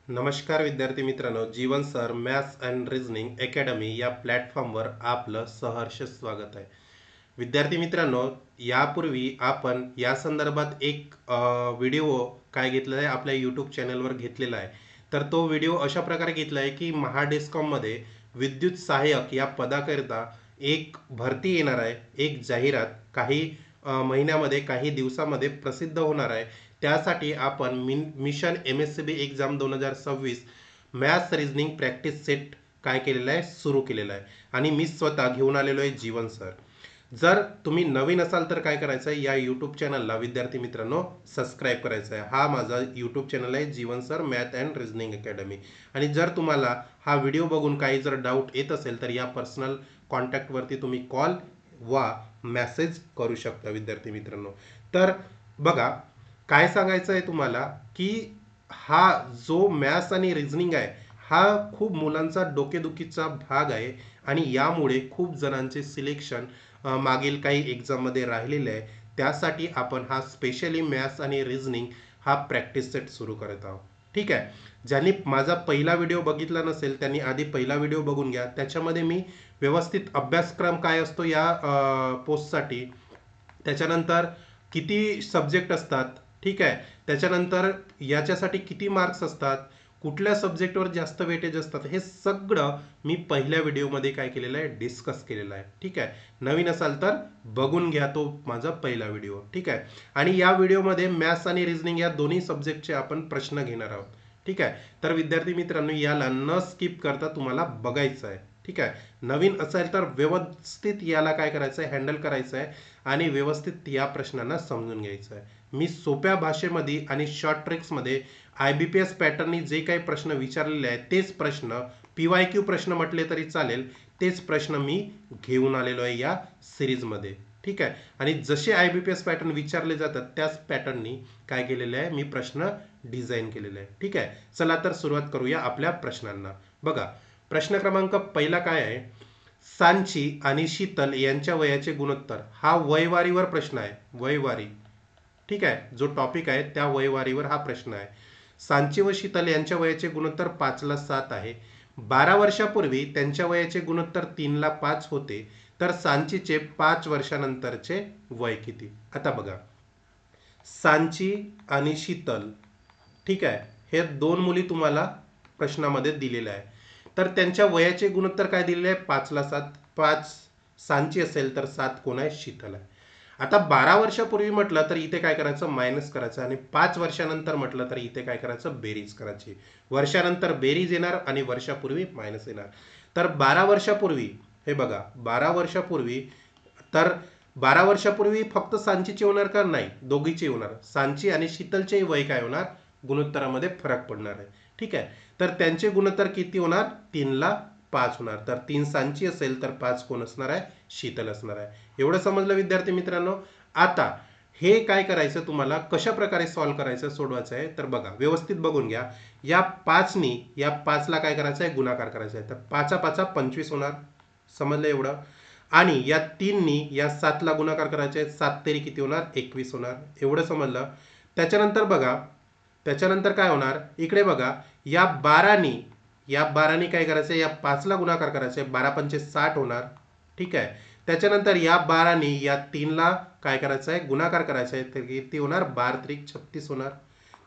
नमस्कार विद्यार्थी मित्रांनो, Jeevan sir maths and reasoning academy या प्लॅटफॉर्मवर आपलं सहर्ष स्वागत आहे. विद्यार्थी मित्रांनो, यापूर्वी आपण या संदर्भात एक व्हिडिओ काय घेतलेला आहे, आपल्या यूट्यूब चॅनलवर घेतलेला आहे. तर तो व्हिडिओ अशा प्रकारे घेतला आहे की महाडेस्कॉममध्ये विद्युत सहाय्यक या पदाकरिता एक भरती येणार आहे, एक जाहिरात काही महिन्यामध्ये काही दिवसामध्ये प्रसिद्ध होणार आहे. त्यासाठी आपण mission MSCB exam 2026 maths reasoning practice set काय केलेला आहे, सुरू केलेला आहे आणि मी स्वतः घेऊन आलेलो आहे जीवन सर. जर तुम्ही नवीन असाल तर काय करायचं आहे, या यूट्यूब चॅनलला विद्यार्थी मित्रांनो सबस्क्राईब करायचं आहे. हा माझा यूट्यूब चॅनल आहे Jeevan sir math and reasoning academy. आणि जर तुम्हाला हा व्हिडिओ बघून काही जर डाऊट येत असेल तर या पर्सनल कॉन्टॅक्टवरती तुम्ही कॉल वा मेसेज करू शकता विद्यार्थी मित्रांनो. तर बघा, काय सांगायचं आहे तुम्हाला की हा जो मॅथ्स आणि रिझनिंग आहे हा खूप मुलांचा डोकेदुखीचा भाग आहे आणि यामुळे खूप जणांचे सिलेक्शन मागील काही एक्झाममध्ये राहिलेले आहे. त्यासाठी आपण हा स्पेशली मॅथ्स आणि रिझनिंग हा प्रॅक्टिस सेट सुरू करत आहोत. ठीक आहे. ज्यांनी माझा पहिला व्हिडिओ बघितला नसेल त्यांनी आधी पहिला व्हिडिओ बघून घ्या. त्याच्यामध्ये मी व्यवस्थित अभ्यासक्रम काय असतो या पोस्टसाठी, त्याच्यानंतर किती सब्जेक्ट असतात, ठीक आहे, त्याच्यानंतर याच्यासाठी किती मार्क्स असतात, कुठल्या सब्जेक्टवर जास्त वेटेज असतात, हे सगळं मी पहिल्या व्हिडिओमध्ये काय केलेलं आहे, डिस्कस केलेलं आहे. ठीक आहे. नवीन असाल तर बघून घ्या तो माझा पहिला व्हिडिओ. ठीक आहे. आणि या व्हिडिओमध्ये मॅथ्स आणि रिझनिंग या दोन्ही सब्जेक्टचे आपण प्रश्न घेणार आहोत. ठीक आहे. तर विद्यार्थी मित्रांनो, याला न स्किप करता तुम्हाला बघायचं आहे. ठीक आहे. नवीन असेल तर व्यवस्थित याला काय करायचं आहे, हँडल करायचं आहे आणि व्यवस्थित या प्रश्नांना समजून घ्यायचं आहे. मी सोप्या भाषेमध्ये आणि शॉर्ट ट्रिक्समध्ये IBPS पॅटर्ननी जे काही प्रश्न विचारलेले आहेत तेच प्रश्न, PYQ प्रश्न म्हटले तरी चालेल, तेच प्रश्न मी घेऊन आलेलो आहे या सिरीजमध्ये. ठीक आहे. आणि जसे IBPS पॅटर्न विचारले जातात त्याच पॅटर्ननी काय केलेले आहे, मी प्रश्न डिझाईन केलेले आहे. ठीक आहे. चला तर सुरुवात करूया आपल्या प्रश्नांना. बघा, प्रश्न क्रमांक पहिला काय आहे, सांची आणि शीतल यांच्या वयाचे गुणोत्तर. हा वयवारीवर प्रश्न आहे, वयवारी. ठीक आहे. जो टॉपिक आहे त्या वयवारीवर हा प्रश्न आहे. सांची व शीतल यांच्या वयाचे गुणोत्तर 5:7 आहे. 12 वर्षापूर्वी त्यांच्या वयाचे गुणोत्तर 3:5 होते. तर सांचीचे 5 वर्षानंतरचे वय किती? आता बघा, सांची आणि शीतल, ठीक आहे, हे दोन मुली तुम्हाला प्रश्नामध्ये दिलेल्या आहे. तर त्यांच्या वयाचे गुणोत्तर काय दिलेले आहे, 5:7. 5 सांची असेल तर 7 कोण आहे, शीतल आहे. आता 12 वर्षापूर्वी म्हटलं तर इथे काय करायचं, मायनस करायचं, आणि 5 वर्षानंतर म्हटलं तर इथे काय करायचं, बेरीज करायची. वर्षानंतर बेरीज येणार आणि वर्षापूर्वी मायनस येणार. तर 12 वर्षापूर्वी, हे बघा, 12 वर्षापूर्वी, तर 12 वर्षापूर्वी फक्त सांचीचे होणार का, नाही, दोघीचे होणार. सांची आणि शीतलचे वय काय होणार, गुणोत्तरामध्ये फरक पडणार आहे. ठीक आहे. तर त्यांचे गुणोत्तर किती होणार, 3:5 होणार. तर 3 सांची असेल तर 5 कोण असणार आहे, शीतल असणार आहे. एवढं समजलं विद्यार्थी मित्रांनो. आता हे काय करायचं, तुम्हाला कशा प्रकारे सॉल्व्ह करायचं, सोडवायचं आहे. तर बघा, व्यवस्थित बघून घ्या. या 5नी या 5ला काय करायचं आहे, गुणाकार करायचा आहे. तर 5 25 होणार, समजलं एवढं. आणि या 3नी या 7ला गुणाकार करायचे आहे, 7 तेरी किती होणार, 21 होणार. एवढं समजलं. त्याच्यानंतर बघा, त्याच्यानंतर काय होणार, इकडे बघा, या 12नी काय करायचं आहे, या 5ला गुणाकार करायचा आहे, 12 पंचे 60 होणार. ठीक आहे. त्याच्यानंतर या 12नी या 3ला काय करायचं आहे, गुणाकार करायचा आहे, तर किती होणार, 12 त्रिक 36 होणार.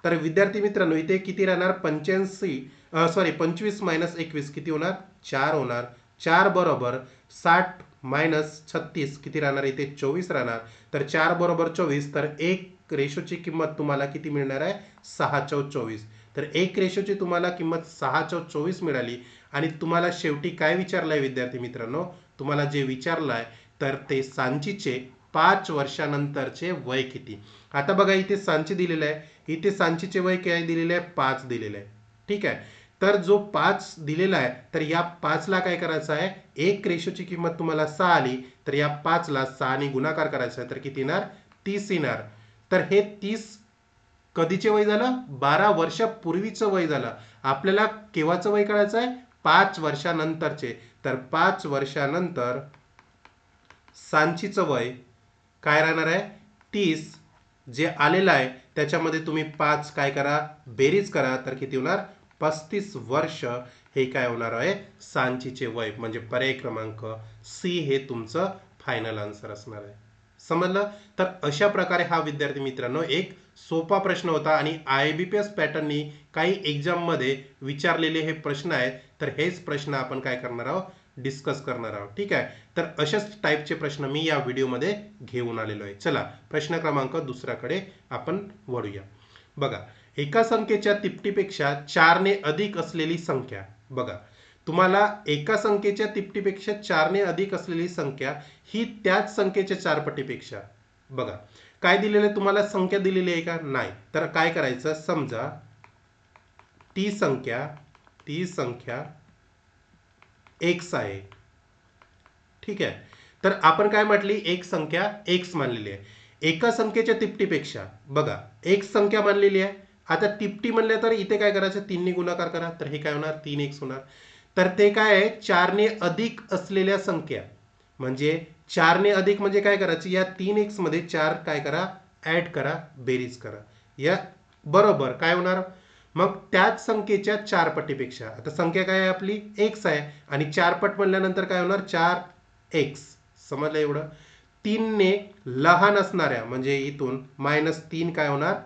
तर विद्यार्थी मित्रांनो, इथे किती राहणार, 25 मायनस 21 किती होणार, 4 होणार. 4 बरोबर 60 मायनस 36 किती राहणार, इथे 24 राहणार. तर 4 बरोबर 24, तर 1 रेशोची किंमत तुम्हाला किती मिळणार आहे, 6/24. तर 1 रेशोची तुम्हाला किंमत 6/24 मिळाली. आणि तुम्हाला शेवटी काय विचारलंय विद्यार्थी मित्रांनो, तुम्हाला जे विचारलं आहे तर ते सांचीचे 5 वर्षानंतरचे वय किती. आता बघा, इथे सांची दिलेलं आहे, इथे सांचीचे वय काय दिलेले आहे, 5 दिलेले आहे. ठीक आहे. तर जो 5 दिलेला आहे, तर या 5ला काय करायचं आहे, 1 रेशोची किंमत तुम्हाला 6 आली, तर या 5ला 6ने गुणाकार करायचा आहे, तर किती येणार, 30 येणार. तर हे 30 कधीचे वय झालं, 12 वर्षापूर्वीचं वय झालं. आपल्याला केव्हाचं वय काढायचं आहे, 5 वर्षानंतरचे. तर 5 वर्षानंतर सांचीचं वय काय राहणार आहे, 30. जे आलेलं आहे त्याच्यामध्ये तुम्ही 5 काय करा, बेरीज करा, तर किती होणार, 35 वर्ष हे काय होणार आहे सांचीचे वय, म्हणजे पर्याय क्रमांक सी हे तुमचं फायनल आन्सर असणार आहे. समजलं? तर अशा प्रकारे हा विद्यार्थी मित्रांनो एक सोपा प्रश्न होता आणि IBPS पॅटर्ननी काही एक्झाम मध्ये विचारलेले हे प्रश्न आहेत. तर हेच प्रश्न आपण काय करणार आहोत डिस्कस करणार आहोत. ठीक आहे, तर अशाच टाईपचे प्रश्न मी या व्हिडिओमध्ये घेऊन आलेलो आहे. चला प्रश्न क्रमांक दुसऱ्याकडे आपण वळूया. बघा, एका संख्येच्या तिपटीपेक्षा 4 ने अधिक असलेली संख्या. बघा, तुम्हाला एका संख्येच्या तिपटीपेक्षा 4 ने अधिक असलेली संख्या ही त्याच संख्येच्या 4 पटीपेक्षा. बघा काय दिलेलं आहे, तुम्हाला संख्या दिलेली आहे का नाही, तर काय करायचं, समजा ती संख्या x आहे. ठीक आहे, तर आपण काय म्हटली, एक संख्या x मानलेली आहे. एका संख्येच्या तिपटीपेक्षा बघा एक संख्या मानलेली आहे. आता तिपटी म्हणले तर इथे काय करायचं, 3 ने गुणाकार करा, तर हे काय होणार 3x होणार. तर ते काय आहे 4 ने अधिक असलेल्या संख्या, म्हणजे 4 ने अधिक म्हणजे काय करायचं, या 3x मध्ये 4 काय करा ऍड करा, बेरीज करा, या बरोबर काय होणार, मग त्याच संख्येच्या 4 पटीपेक्षा. आता संख्या काय आहे आपली x आहे आणि 4 पट म्हणल्यानंतर काय होणार 4x. समजलं एवढं. 3 ने लहान असणाऱ्या म्हणजे इथून -3 काय होणार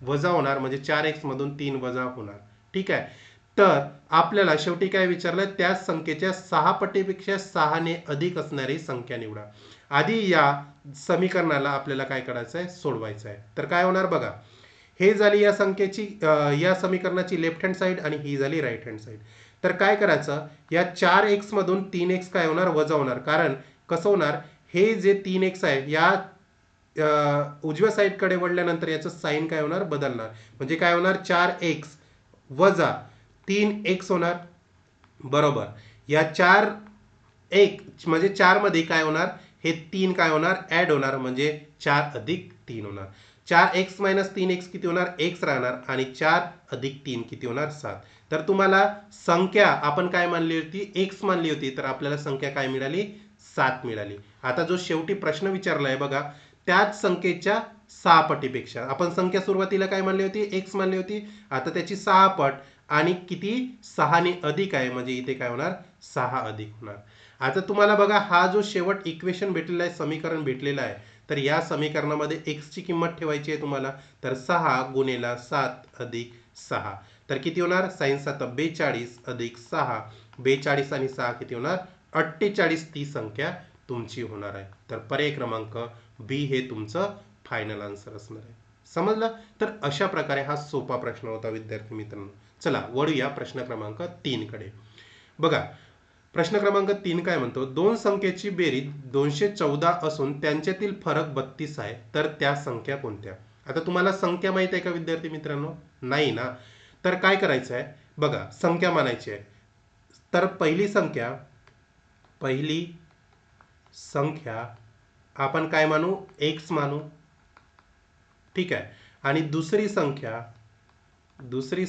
वजा होणार, म्हणजे 4x मधून 3 वजा होणार. ठीक आहे, तर आपल्याला शेवटी काय विचारलं, त्याच संख्येच्या 6 पटीपेक्षा 6 ने अधिक असणारी संख्या निवडा. आधी या समीकरणाला आपल्याला काय करायचं आहे, सोडवायचं आहे. तर काय होणार बघा, हे झाली या संख्येची या समीकरणाची लेफ्ट हँड साइड आणि ही झाली राईट हँड साइड. तर काय करायचं, या 4x मधून 3x काय होणार वजा होणार, कारण कसं होणार, हे जे 3x आहे या उजव्या साइड कडे वळल्यानंतर याचं साइन काय होणार बदलणार, म्हणजे काय होणार 4x वजा 3x होणार. बरोबर, या 4x म्हणजे 4 मध्ये काय होणार, हे 3 काय होणार ऍड होणार, म्हणजे 4 अधिक 3 होणार. 4x मायनस 3x किती होणार, x राहणार, आणि 4 अधिक 3 किती होणार 7. तर तुम्हाला संख्या आपण काय मानली होती, x मानली होती, तर आपल्याला संख्या काय मिळाली 7 मिळाली. आता जो शेवटी प्रश्न विचारलाय बघा, त्याच संख्येच्या 6 पटीपेक्षा. आपण संख्या सुरुवातीला काय मानली होती x मानली होती, आता त्याची 6 पट आणि किती 6 ने अधिक आहे, म्हणजे इथे काय होणार 6 अधिक होणार. आता तुम्हाला बघा हा जो शेवट इक्वेशन भेटलेला आहे, समीकरण भेटलेलं आहे, तर या समीकरणामध्ये x ची किंमत ठेवायची आहे तुम्हाला. तर 6 गुणेला 7 अधिक 6, तर किती होणार sin 7 42 अधिक 6, 42 आणि 6 किती होणार 48. ती संख्या तुमची होणार आहे. तर पर्याय क्रमांक बी हे तुमचं फायनल आन्सर असणार आहे. समजलं? तर अशा प्रकारे हा सोपा प्रश्न होता विद्यार्थी मित्रांनो. चला वळूया प्रश्न क्रमांक 3 कडे. बघा प्रश्न क्रमांक 3 काय म्हणतो, दोन संख्येची बेरीज 214 असून त्यांच्यातील फरक 32 आहे, तर त्या संख्या कोणत्या. आता तुम्हाला संख्या माहित आहे का विद्यार्थी मित्रांनो, नाही ना, तर काय करायचं आहे बघा, संख्या मानायची आहे. तर पहिली संख्या आपण काय मानू x मानू. ठीक आहे, आणि दुसरी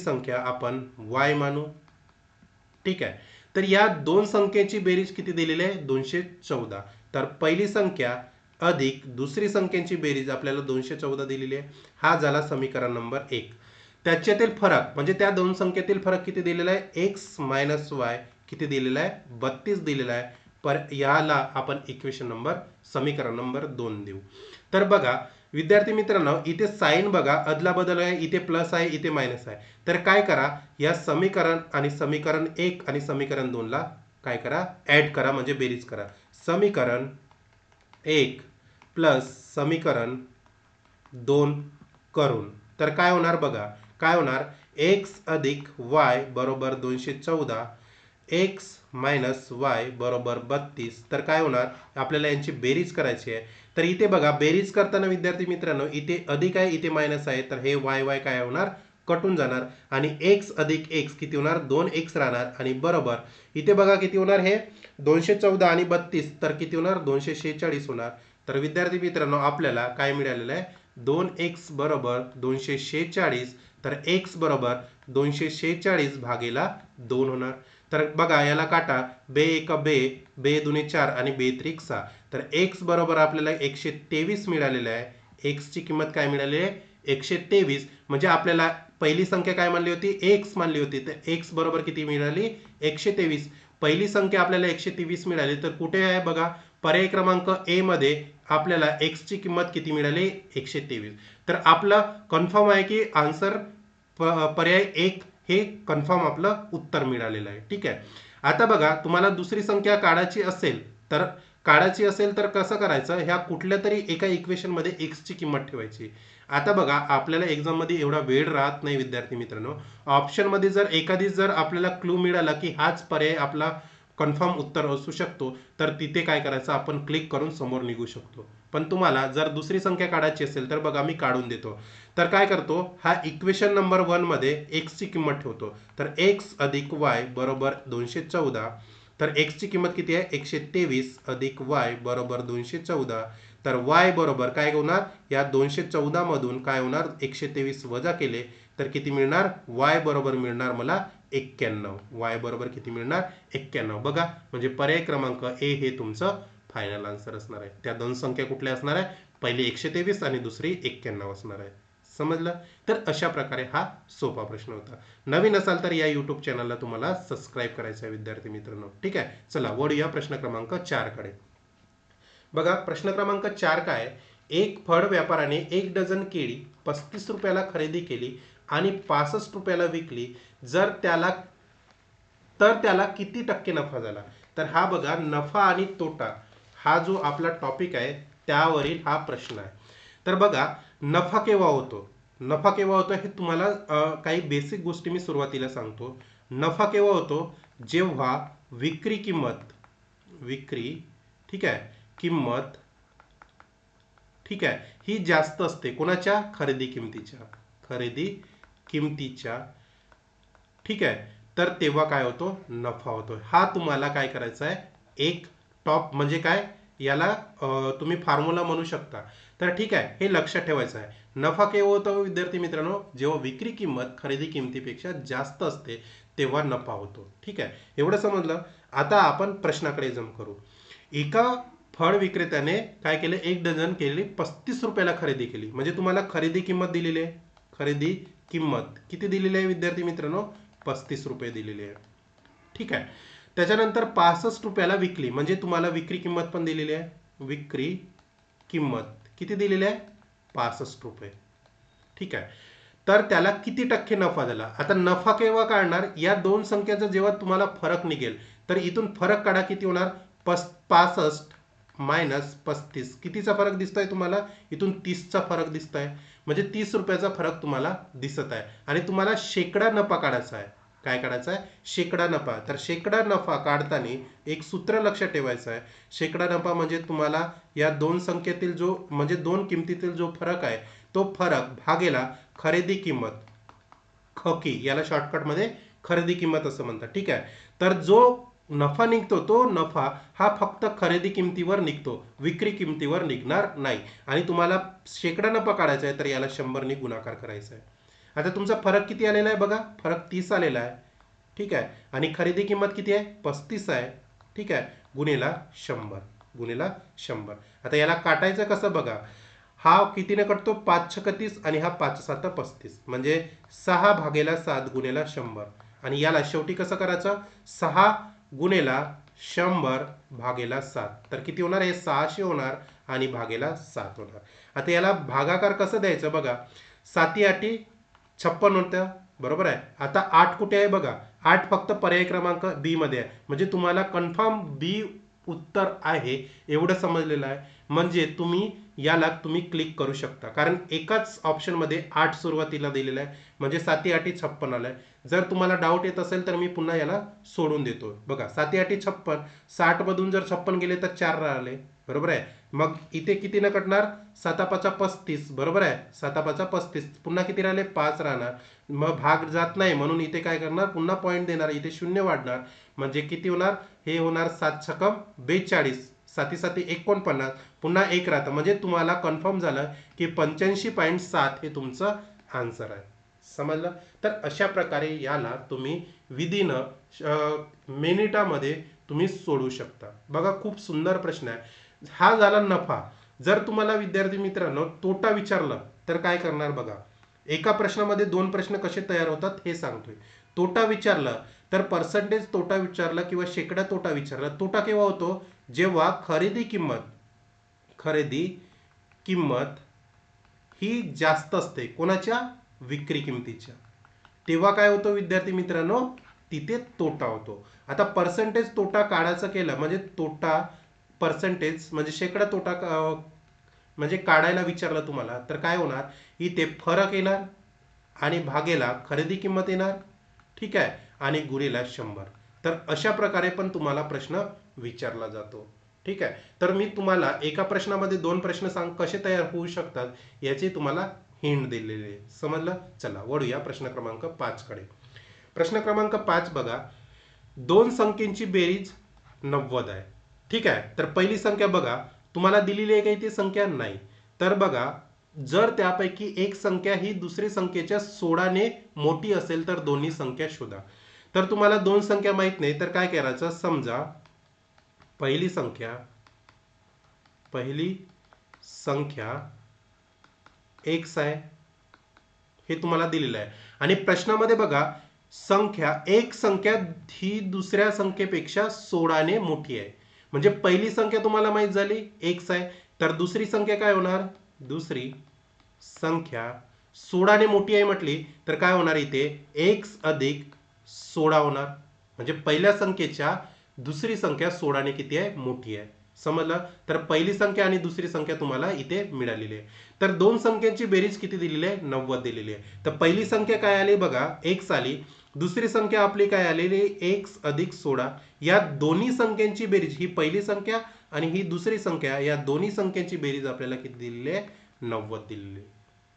संख्या आपण y मानू. ठीक आहे, तर या दोन संख्येची बेरीज किती दिलेली आहे 214. तर पहिली संख्या अधिक दुसरी संख्येची बेरीज आपल्याला 214 दिलेली आहे. हा झाला समीकरण नंबर 1. त्याच्यातील फरक म्हणजे त्या दोन संख्येतील फरक किती दिलेला आहे x मायनस y किती दिलेला आहे 32 दिलेला आहे. पर याला आपण इक्वेशन नंबर समीकरण नंबर 2 देऊ. तर बघा विद्यार्थी मित्रांनो, इथे साइन बघा अदला बदल आहे, इथे प्लस आहे इथे मायनस आहे. तर काय करा, या समीकरण आणि समीकरण 1 आणि समीकरण 2 ला काय करा ऍड करा, म्हणजे बेरीज करा. समीकरण 1 प्लस समीकरण 2 करून तर काय होणार बघा, काय होणार x अधिक y बरोबर 214, x मायनस y बरोबर 32. तर काय होणार, आपल्याला यांची बेरीज करायची आहे. तर इथे बघा बेरीज करताना विद्यार्थी मित्रांनो, इथे अधिक आहे इथे मायनस आहे, तर हे y काय होणार कटून जाणार, आणि x अधिक x किती होणार 2x राहणार, आणि बरोबर इथे बघा किती होणार हे 214 आणि 32, तर किती होणार 246 होणार. तर विद्यार्थी मित्रांनो आपल्याला काय मिळालेलं आहे 2x बरोबर 246, तर x बरोबर 246 भागेला 2 होणार. तर बघा याला काटा, बे एका बे, बे दुने 4 आणि बे त्रिक 6. तर x बरोबर आपल्याला 123 मिळालेलं आहे. x ची किंमत काय मिळाली आहे 123 म्हणजे आपल्याला पहिली संख्या काय मानली होती, x मानली होती, तर x बरोबर किती मिळाली, 123. पहिली संख्या आपल्याला 123 मिळाली, तर कुठे आहे बघा, पर्याय क्रमांक ए मध्ये आपल्याला x ची किंमत किती मिळाली, 123. तर आपलं कन्फर्म आहे की आन्सर पर्याय एक हे कन्फर्म आपलं उत्तर मिळालेलं आहे. ठीक आहे. आता बघा, तुम्हाला दुसरी संख्या काढायची असेल तर कसं करायचं, ह्या कुठल्या तरी एका इक्वेशन मध्ये x ची किंमत ठेवायची. आता बघा, आपल्याला एक्झाम मध्ये एवढा वेळ राहत नाही विद्यार्थी मित्रांनो. ऑप्शन मध्ये जर आपल्याला क्लू मिळाला की हाच पर्याय आपला कन्फर्म उत्तर असू शकतो, तर तिथे काय करायचं, आपण क्लिक करून समोर निघू शकतो. पण तुम्हाला जर दुसरी संख्या काढायची असेल तर बघा, मी काढून देतो. तर काय करतो, हा इक्वेशन नंबर 1 मध्ये x ची किंमत ठेवतो. तर x अधिक y बरोबर 214. तर x ची किंमत किती आहे, 123 अधिक y बरोबर 214. तर y बरोबर काय होणार, या 214 मधून काय होणार, 123 वजा केले तर किती मिळणार, y बरोबर मिळणार मला 91. y बरोबर किती मिळणार, 91. बघा, म्हणजे पर्याय क्रमांक ए हे तुमचं फायनल आन्सर असणार आहे. त्या दोन संख्या कुठल्या असणार आहे, पहिली 123 आणि दुसरी 91 असणार आहे. समजलं. तर अशा प्रकारे हा सोपा प्रश्न होता. नवीन असाल तर या युट्यूब चॅनलला तुम्हाला सबस्क्राईब करायचं आहे विद्यार्थी मित्रांनो. ठीक आहे. चला वळूया प्रश्न क्रमांक 4 कडे. बघा, प्रश्न क्रमांक 4 काय, एक फळ व्यापाऱ्याने 1 डझन केळी 35 रुपयाला खरेदी केली आणि 65 रुपयाला विकली, तर त्याला किती टक्के नफा झाला. तर हा बघा, नफा आणि तोटा हा जो आपला टॉपिक आहे त्यावरील हा प्रश्न आहे. तर बघा, नफा केव्हा होतो, हे तुम्हाला काही बेसिक गोष्टी मी सुरुवातीला सांगतो. नफा केव्हा होतो, जेव्हा विक्री ठीक आहे, किंमत ठीक आहे, ही जास्त असते कोणाच्या, खरेदी किमतीच्या. ठीक आहे. तर तेव्हा काय होतो, नफा होतो. हा तुम्हाला काय करायचा आहे, एक टॉप म्हणजे काय, याला तुम्ही फॉर्म्युला म्हणू शकता. तर ठीक आहे, हे लक्षात ठेवायचं आहे. नफा केव्हा होतो विद्यार्थी मित्रांनो, जेव्हा विक्री किंमत खरेदी किमतीपेक्षा जास्त असते तेव्हा नफा होतो. ठीक आहे, एवढं समजलं. आता आपण प्रश्नाकडे जम करू. एका फळ विक्रेत्याने काय केले, 1 डझन केळी 35 रुपयाला खरेदी केली. म्हणजे तुम्हाला खरेदी किंमत दिलेली आहे. खरेदी किंमत किती दिलेली आहे विद्यार्थी मित्रांनो, 35 रुपये दिलेली आहे. ठीक आहे. त्याच्यानंतर 65 रुपयाला विकली, म्हणजे तुम्हाला विक्री किंमत पण दिलेली आहे. विक्री किंमत किती दिलेली आहे, 65 रुपये. ठीक आहे. तर त्याला किती टक्के नफा झाला. आता नफा केव्हा काढणार, या दोन संख्याचा जेव्हा तुम्हाला फरक निघेल, तर इथून फरक काढा, किती होणार, 65 मायनस 35. कितीचा फरक दिसतोय तुम्हाला, इथून 30चा फरक दिसतोय. म्हणजे 30 रुपयाचा फरक तुम्हाला दिसत आहे. आणि तुम्हाला शेकडा नफा काढायचा आहे. काय काढायचा आहे, शेकडा नफा. तर शेकडा नफा काढताना एक सूत्र लक्षात ठेवायचं आहे. शेकडा नफा म्हणजे तुम्हाला या दोन संख्येतील जो, म्हणजे दोन किमतीतील जो फरक आहे, तो फरक भागेला खरेदी किंमत, खकी, याला शॉर्टकट मध्ये खरेदी किंमत असं म्हणतात. ठीक आहे. तर जो नफा निघतो, तो नफा हा फक्त खरेदी किमतीवर निघतो, विक्री किमतीवर निघणार नाही. आणि तुम्हाला शेकडा नफा काढायचा आहे, तर याला 100 ने गुणाकार करायचा आहे. आता तुमचा फरक किती आलेला आहे बघा, फरक 30 आलेला आहे. ठीक आहे. आणि खरेदी किंमत किती आहे, 35 आहे. ठीक आहे. गुणिला 100. आता याला काटायचं कसं बघा, हा कितीने कटतो, 5 30 आणि हा 5 7 35, म्हणजे 6/7 गुणिला 100. आणि याला शेवटी कसं करायचं, 6 गुणिला 100/7. तर किती होणार, हे 600 होणार आणि भागेला 7 होणार. आता याला भागाकार कसं द्यायचं बघा, 7 8 56 होतं, बरोबर आहे. आता 8 कुठे आहे बघा, 8 फक्त पर्याय क्रमांक बी मध्ये आहे. म्हणजे तुम्हाला कन्फर्म बी उत्तर आहे एवढं समजलेलं आहे. म्हणजे याला तुम्ही क्लिक करू शकता, कारण एकाच ऑप्शन मध्ये 8 सुरुवातीला दिलेला आहे. म्हणजे 7 8 56 आलाय. जर तुम्हाला डाऊट येत असेल तर मी पुन्हा याला सोडून देतो. बघा, 7 8 56, 60 मधून जर 56 गेले तर 4 राहिले, बरोबर आहे. मग इथे किती न कटणार, 7 5 35, बरोबर आहे. 7 5 35, पुन्हा किती राहिले, 5 राहणार. मग भाग जात नाही म्हणून इथे काय करणार, पुन्हा पॉईंट देणार, इथे 0 वाढणार. म्हणजे किती होणार, हे होणार 7 छकम 42, 7 7 49, पुन्हा 1 राहतं. म्हणजे तुम्हाला कन्फर्म झालं की 85.7 हे तुमचं आन्सर आहे. समजलं. तर अशा प्रकारे याला तुम्ही विदिन मिनिटामध्ये तुम्ही सोडू शकता. बघा, खूप सुंदर प्रश्न आहे. हा झाला नफा. जर तुम्हाला विद्यार्थी मित्रांनो तोटा विचारला, तर काय करणार बघा, एका प्रश्नामध्ये दोन प्रश्न कसे तयार होतात हे सांगतोय. तोटा विचारला तर पर्सेंटेज तोटा विचारला किंवा शेकडा तोटा विचारला. तोटा केव्हा होतो? जेव्हा खरेदी किंमत ही जास्त असते कोणाच्या? विक्री किमतीच्या. तेव्हा काय होतं विद्यार्थी मित्रांनो? तिथे तोटा होतो. आता पर्सेंटेज तोटा काढायचा केला म्हणजे तोटा पर्सेंटेज म्हणजे शेकडा तोटा म्हणजे काढायला विचारला तुम्हाला तर काय होणार? इथे फरक येणार आणि भागेला खरेदी किंमत येणार, ठीक आहे, आणि गुणिला 100. तर अशा प्रकारे पण तुम्हाला प्रश्न विचारला जातो. ठीक आहे. तर मी तुम्हाला एका प्रश्नामध्ये दोन प्रश्न कसे तयार होऊ शकतात याची तुम्हाला हिंट दिलेली आहे. समजलं? चला वळूया प्रश्न क्रमांक 5 कडे. प्रश्न क्रमांक 5 बघा, दोन संख्येची बेरीज 90 आहे. ठीक आहे. तर पहिली संख्या बघा, तुम्हाला दिलेली आहे काही ती संख्या नाही. तर बघा, जर त्यापैकी एक संख्या ही दुसरी संख्येच्या 16 ने मोठी असेल तर दोन्ही संख्या शोधा. तर तुम्हाला दोन संख्या माहित नाही तर काय करायचं? समजा पहिली संख्या x आहे हे तुम्हाला दिलेलं आहे आणि प्रश्नामध्ये बघा एक संख्या ही दुसऱ्या संख्येपेक्षा 16 ने मोठी आहे. म्हणजे पहिली संख्या तुम्हाला माहित झाली x आहे, तर दुसरी संख्या काय होणार? दुसरी संख्या 16 ने मोठी आहे म्हटली तर काय होणार? इथे x अधिक 16 होणार. म्हणजे पहिल्या संख्येच्या दुसरी संख्या 16 ने किती आहे? मोठी आहे. समजलं? तर पहिली संख्या आणि दुसरी संख्या तुम्हाला इथे मिळालेली आहे. तर दोन संख्यांची बेरीज किती दिलेली आहे? 90 दिलेली आहे. तर पहिली संख्या काय आली बघा? x आली. दुसरी संख्या आपली काय आलेली? x अधिक 16. या दोन्ही संख्यांची बेरीज, ही पहिली संख्या आणि ही दुसरी संख्या, या दोन्ही संख्यांची बेरीज आपल्याला किती दिलेली आहे? 90 दिलेली आहे.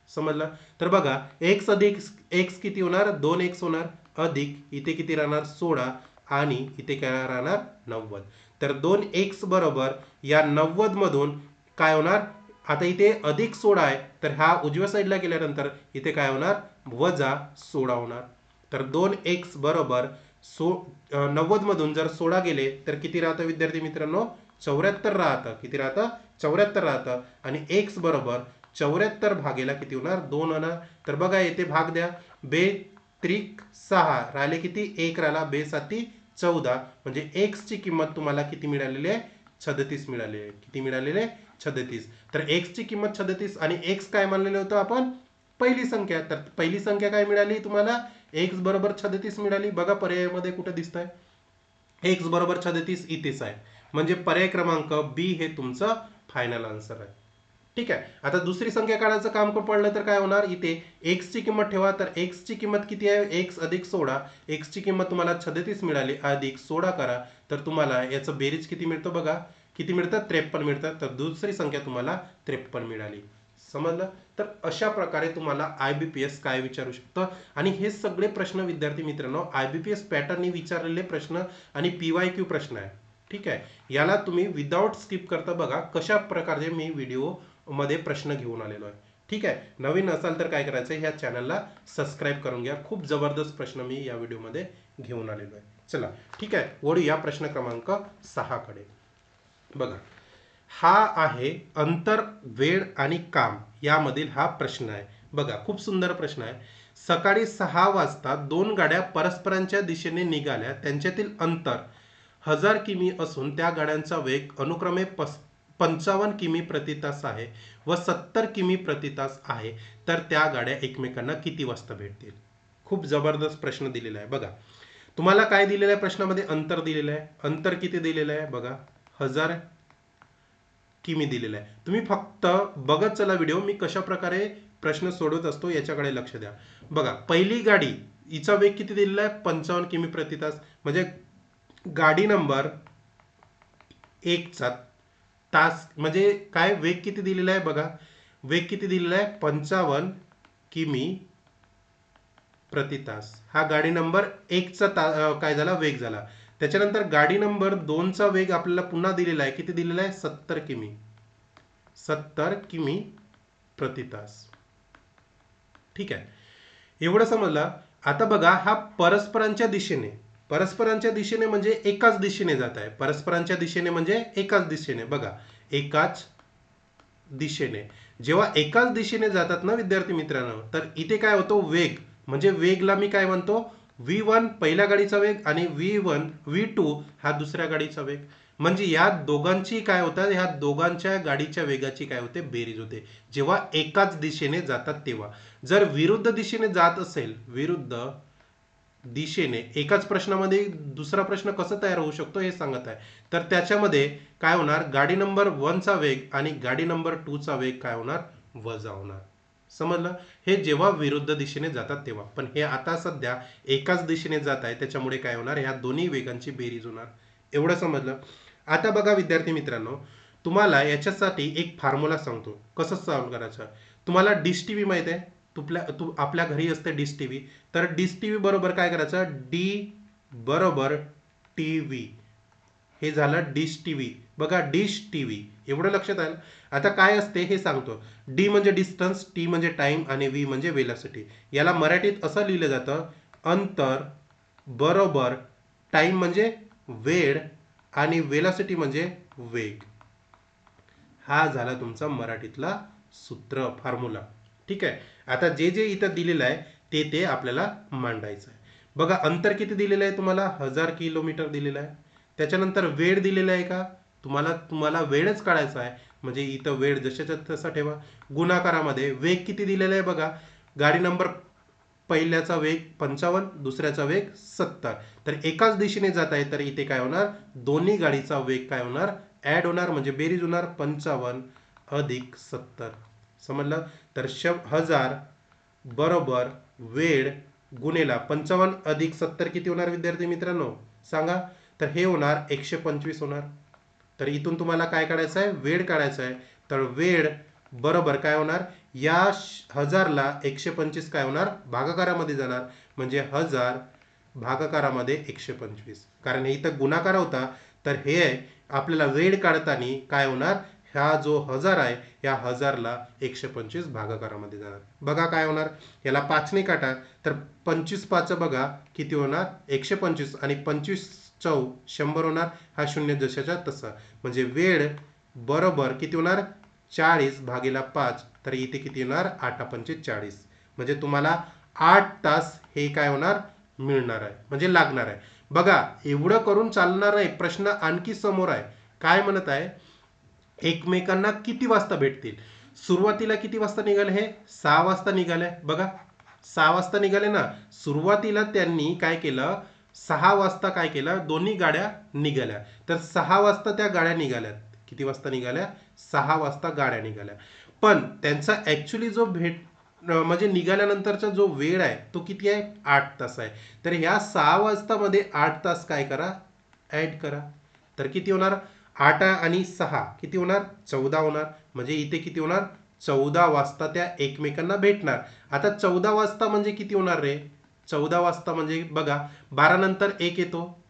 समजलं? तर बघा x अधिक x किती होणार? 2x होणार, अधिक इथे किती राहणार? 16 आणि इथे काय राहणार? 90. तर 2x बरोबर या 90 मधून काय होणार? आता इथे अधिक 16 आहे तर हा उजव्या साईडला गेल्यानंतर इथे काय होणार? वजा 16 होणार. तर 2x बरोबर 90 मधून जर 16 गेले तर किती राहतं विद्यार्थी मित्रांनो? 74 राहतं. किती राहतं? 74 राहतं. आणि x बरोबर 74 भागेला किती होणार? 2 होणार. तर बघा येथे भाग द्या. बे त्रिक 6 राहिले किती? 1 राहिला. बे साती 14. म्हणजे x ची किंमत तुम्हाला किती मिळालेली आहे? 36 मिळालेली आहे. किती मिळालेली आहे? 36. तर x ची किंमत 36 आणि x काय मानलेलं होतं आपण? पहिली संख्या. तर पहिली संख्या काय मिळाली तुम्हाला? x बरोबर 36 मिळाली. बघा पर्यायामध्ये कुठे दिसतंय? x बरोबर 36 इथेच आहे. म्हणजे पर्याय क्रमांक बी हे तुमचं फायनल आन्सर आहे. ठीक आहे. आता दुसरी संख्या काढायचं काम पडलं तर काय होणार? इथे x ची किंमत ठेवा. तर x ची किंमत किती आहे? x अधिक 16. x ची किंमत तुम्हाला 36 मिळाली, अधिक 16 करा तर तुम्हाला याचं बेरीज किती मिळतं बघा? किती मिळतं? 53 मिळतं. तर दुसरी संख्या तुम्हाला 53 मिळाली. समजलं? तर अशा प्रकारे तुम्हाला IBPS काय विचारू शकतं आणि हे सगळे प्रश्न विद्यार्थी मित्रांनो IBPS पॅटर्नने विचारलेले प्रश्न आणि PYQ प्रश्न आहे. ठीक आहे. याला तुम्ही विदाउट स्किप करता बघा कशा प्रकारे मी व्हिडिओ मध्ये प्रश्न घेऊन आलेलो आहे. ठीक आहे. नवीन असाल तर काय करायचं? ह्या चॅनलला सबस्क्राईब करून घ्या. खूप जबरदस्त प्रश्न मी या व्हिडिओमध्ये घेऊन आलेलो आहे. चला ठीक आहे, वळू या प्रश्न क्रमांक 6 कडे. बघा, हा आहे अंतर, वेळ आणि काम यामधील हा प्रश्न आहे. बघा खूप सुंदर प्रश्न आहे. सकाळी 6 वाजता दोन गाड्या परस्परांच्या दिशेने निघाल्या. त्यांच्यातील अंतर 1000 किमी असून त्या गाड्यांचा वेग अनुक्रमे 55 किमी प्रति तास आहे व 70 किमी प्रति तास आहे. तर त्या गाड्या एकमेकांना किती वाजता भेटतील? खूप जबरदस्त प्रश्न दिलेला आहे. बघा तुम्हाला काय दिलेलं आहे प्रश्नामध्ये? अंतर दिलेलं आहे. अंतर किती दिलेलं आहे बघा? 1000 किमी दिलेलं आहे. तुम्ही फक्त बघत चला व्हिडिओ, मी कशा प्रकारे प्रश्न सोडवत असतो याच्याकडे लक्ष द्या. बघा पहिली गाडी, हिचा वेग किती दिलेला आहे? 55 किमी प्रति तास. म्हणजे गाडी नंबर 1 चा तास म्हणजे काय वेग किती दिलेला आहे बघा? वेग किती दिलेला आहे? 55 किमी प्रति तास. हा गाडी नंबर 1 चा काय झाला? वेग झाला. त्याच्यानंतर गाडी नंबर 2 चा वेग आपल्याला पुन्हा दिलेला आहे. किती दिलेला आहे? 70 किमी. 70 किमी प्रति तास. ठीक आहे. एवढं समजलं. आता बघा हा परस्परांच्या दिशेने, परस्परांच्या दिशेने म्हणजे एकाच दिशेने जात आहे. परस्परांच्या दिशेने म्हणजे एकाच दिशेने. बघा एकाच दिशेने, जेव्हा एकाच दिशेने जातात ना विद्यार्थी मित्रांनो, तर इथे काय होतो वेग, म्हणजे वेगला मी काय म्हणतो V1 पहिल्या गाडीचा वेग आणि V1 V2 हा दुसऱ्या गाडीचा वेग. म्हणजे या दोघांची काय होतात, ह्या दोघांच्या गाडीच्या वेगाची काय होते बेरीज होते जेव्हा एकाच दिशेने जातात तेव्हा. जर विरुद्ध दिशेने जात असेल, विरुद्ध दिशेने, एकाच प्रश्नामध्ये दुसरा प्रश्न कसा तयार होऊ शकतो हे सांगत आहे. तर त्याच्यामध्ये काय होणार, गाडी नंबर 1 चा वेग आणि गाडी नंबर 2 चा वेग काय होणार, वजा होणार. समजलं. हे जेव्हा विरुद्ध दिशेने जातात तेव्हा. पण हे आता सध्या एकाच दिशेने जात आहे, त्याच्यामुळे काय होणार, ह्या दोन्ही वेगांची बेरीज होणार. एवढं समजलं. आता बघा विद्यार्थी मित्रांनो, तुम्हाला याच्यासाठी एक फॉर्म्युला सांगतो कसं सॉल्व्ह करायचं. तुम्हाला डिश टीव्ही माहित आहे, आपल्या घरी असते डिश टीव्ही. तर डिश टीव्ही बरोबर काय करायचं, डी बरोबर टीव्ही, हे झालं डिश टीव्ही. बघा डिश टीव्ही, एवढं लक्षात आलं. आता काय असते हे सांगतो. डी म्हणजे डिस्टन्स, टी म्हणजे टाइम आणि व्ही म्हणजे वेलोसिटी. याला मराठीत असं लिहिलं जातं, अंतर बरोबर टाइम म्हणजे वेळ आणि वेलोसिटी म्हणजे वेग. हा झाला तुमचा मराठीतला सूत्र, फॉर्म्युला. ठीक आहे. आता जे जे इथं दिलेलं आहे ते आपल्याला मांडायचं आहे. बघा अंतर किती दिलेलं आहे तुम्हाला, 1000 किलोमीटर दिलेलं आहे. त्याच्यानंतर वेळ दिलेला आहे का, तुम्हाला वेळच काढायचा आहे, म्हणजे इथं वेळ जशाच्या तसा ठेवा. गुणाकारामध्ये वेग किती दिलेला आहे बघा, गाडी नंबर पहिल्याचा वेग 55, दुसऱ्याचा वेग 70. तर एकाच दिशेने जात आहे, तर इथे काय होणार, दोन्ही गाडीचा वेग काय होणार, ऍड होणार, म्हणजे बेरीज होणार 55 अधिक 70. समजलं. तर 1000 बरोबर वेळ गुणेला 55 अधिक 70 किती होणार विद्यार्थी मित्रांनो, सांगा. तर हे होणार 125 होणार. तर इथून तुम्हाला काय काढायचं आहे, वेळ काढायचा आहे. तर वेळ बरोबर काय होणार, या 1000 ला 125 काय होणार, भागाकारामध्ये जाणार, म्हणजे 1000 भागाकारामध्ये 125. कारण हे इथं गुणाकार होता, तर हे आपल्याला वेळ काढताना काय होणार, हा जो 1000 आहे या 1000 ला 125 भागाकारामध्ये जाणार. बघा काय होणार, याला 5 ने काटा, तर 25 5 बघा किती होणार, 125 आणि 25 चौ 100 होणार. हा शून्य जशाच्या तसा, म्हणजे वेळ बरोबर किती होणार, 40 भागीला 5. तर इथे किती होणार, 8 पंचे 40. म्हणजे तुम्हाला 8 तास हे काय होणार, मिळणार आहे, म्हणजे लागणार आहे. बघा एवढं करून चालणार नाही, प्रश्न आणखी समोर आहे. काय म्हणत आहे, एकमेकांना किती वाजता भेटतील. सुरुवातीला किती वाजता निघाले, हे 6 वाजता निघाले. बघा 6 वाजता निघाले ना. सुरुवातीला त्यांनी काय केलं, 6 वाजता काय केलं, दोन्ही गाड्या निघाल्या. तर 6 वाजता त्या गाड्या निघाल्या. किती वाजता निघाल्या, 6 वाजता गाड्या निघाल्या. पण त्यांचा ऍक्च्युली जो म्हणजे निघाल्यानंतरचा जो वेळ आहे तो किती आहे, 8 तास आहे. तर ह्या 6 वाजता मध्ये 8 तास काय करा, ऍड करा. तर किती होणार, 8 आणि 6 किती होणार, 14 होणार. म्हणजे इथे किती होणार, 14 वाजता त्या एकमेकांना भेटणार. आता 14 वाजता म्हणजे किती होणार रे, 14 वाजता म्हणजे बघा 12 नंतर 1 येतो.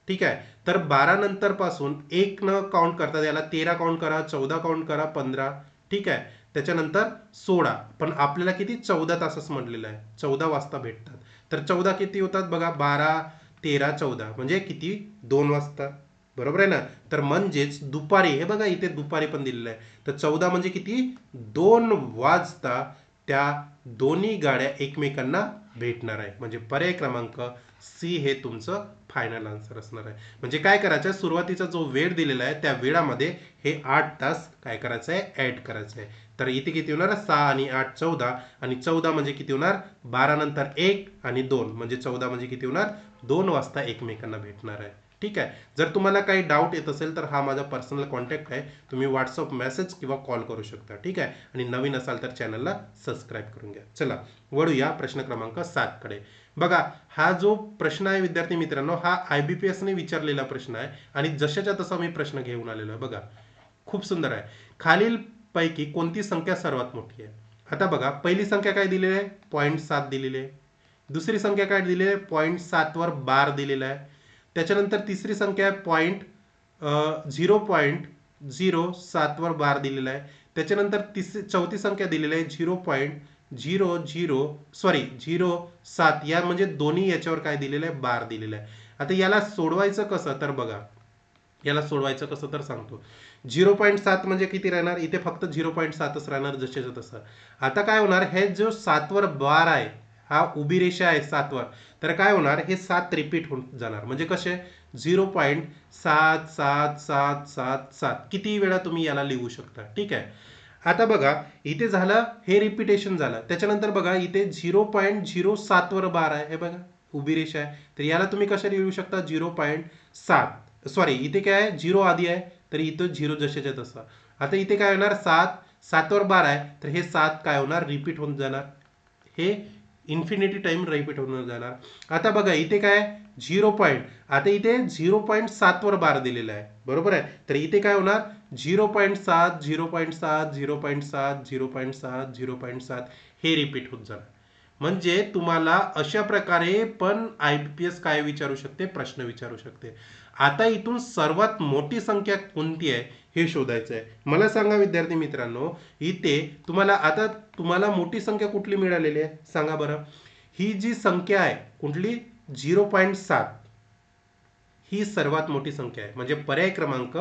ठीक आहे. तर 12 नंतर पासून 1 न काउंट करता याला 13 काउंट करा, 14 काउंट करा, 15. ठीक आहे. त्याच्यानंतर 16. पण आपल्याला किती, 14 तासच म्हटलेलं आहे, 14 वाजता भेटतात. तर 14 किती होतात बघा, 12 13 14 म्हणजे किती, 2 वाजता. बरोबर आहे ना. तर म्हणजेच दुपारी, हे बघा इथे दुपारी पण दिलेलं आहे. तर 14 म्हणजे किती, 2 वाजता त्या दोन्ही गाड्या एकमेकांना भेटणार आहे. म्हणजे पर्याय क्रमांक सी हे तुमचं फायनल आन्सर असणार आहे. म्हणजे काय करायचं, सुरुवातीचा जो वेळ दिलेला आहे त्या वेळामध्ये हे 8 तास काय करायचं आहे, ऍड करायचं आहे. तर इथे किती होणार, 6 आणि 8 14, आणि 14 म्हणजे किती होणार, 12 नंतर 1 आणि 2 म्हणजे 14 म्हणजे किती होणार, 2 वाजता एकमेकांना भेटणार आहे. ठीक आहे. जर तुम्हाला काही डाऊट येत असेल तर हा माझा पर्सनल कॉन्टॅक्ट आहे, तुम्ही व्हॉट्सअप मेसेज किंवा कॉल करू शकता. ठीक आहे. आणि नवीन असाल तर चॅनलला सबस्क्राईब करून घ्या. चला वळूया प्रश्न क्रमांक 7 कडे. बघा हा जो प्रश्न आहे विद्यार्थी मित्रांनो, हा IBPS ने विचारलेला प्रश्न आहे आणि जशाच्या तसा मी प्रश्न घेऊन आलेलो आहे. बघा खूप सुंदर आहे. खालील पैकी कोणती संख्या सर्वात मोठी आहे. आता बघा पहिली संख्या काय दिलेली आहे, 0.7 दिलेली आहे. दुसरी संख्या काय दिलेली आहे, 0.7 वर बार दिलेला आहे. त्याच्यानंतर तिसरी संख्या आहे 0.07 वर बार दिलेला आहे. त्याच्यानंतर चौथी संख्या दिलेली आहे 0.07, या म्हणजे दोन्ही याच्यावर काय दिलेलं आहे, बार दिलेला आहे. आता याला सोडवायचं कसं, तर बघा याला सोडवायचं कसं तर सांगतो. 0.7 म्हणजे किती राहणार, इथे फक्त 0.7च राहणार जसेच्या तसं. आता काय होणार, हे जो 7 वर बार आहे, हा उभी रेषा आहे 7 वर, तर काय होणार, हे 7 रिपीट होऊन जाणार. म्हणजे कसे 0.777777 किती वेळा तुम्ही याला लिहू शकता. ठीक आहे. आता बघा इथे झालं, हे रिपिटेशन झालं. त्याच्यानंतर बघा इथे 0.07 वर बार आहे, हे बघा उभी रेषा आहे, तर याला तुम्ही कसं लिहू शकता, 0.7, सॉरी इथे काय आहे, 0 आधी आहे, तर इथं 0 जशाच्या तसं. आता इथे काय होणार, 7 वर बार आहे, तर हे 7 काय होणार, रिपीट होऊन जाणार, हे इन्फिनिटी टाइम रिपीट होऊन जाणार. आता बघा इथे काय 0 पॉईंट, आता इथे 0.7 वर बार दिलेला आहे, बरोबर आहे, तर इथे काय होणार 0.7 0.7 0.7 0.7 0.7 हे रिपीट होत जाणार. म्हणजे तुम्हाला अशा प्रकारे पण IBPS काय विचारू शकते, प्रश्न विचारू शकते. आता इथून सर्वात मोठी संख्या कोणती आहे हे शोधायचं आहे. मला सांगा विद्यार्थी मित्रांनो, इथे तुम्हाला मोठी संख्या कुठली मिळालेली आहे सांगा बरं. ही जी संख्या आहे कुठली, 0.7, ही सर्वात मोठी संख्या आहे. म्हणजे पर्याय क्रमांक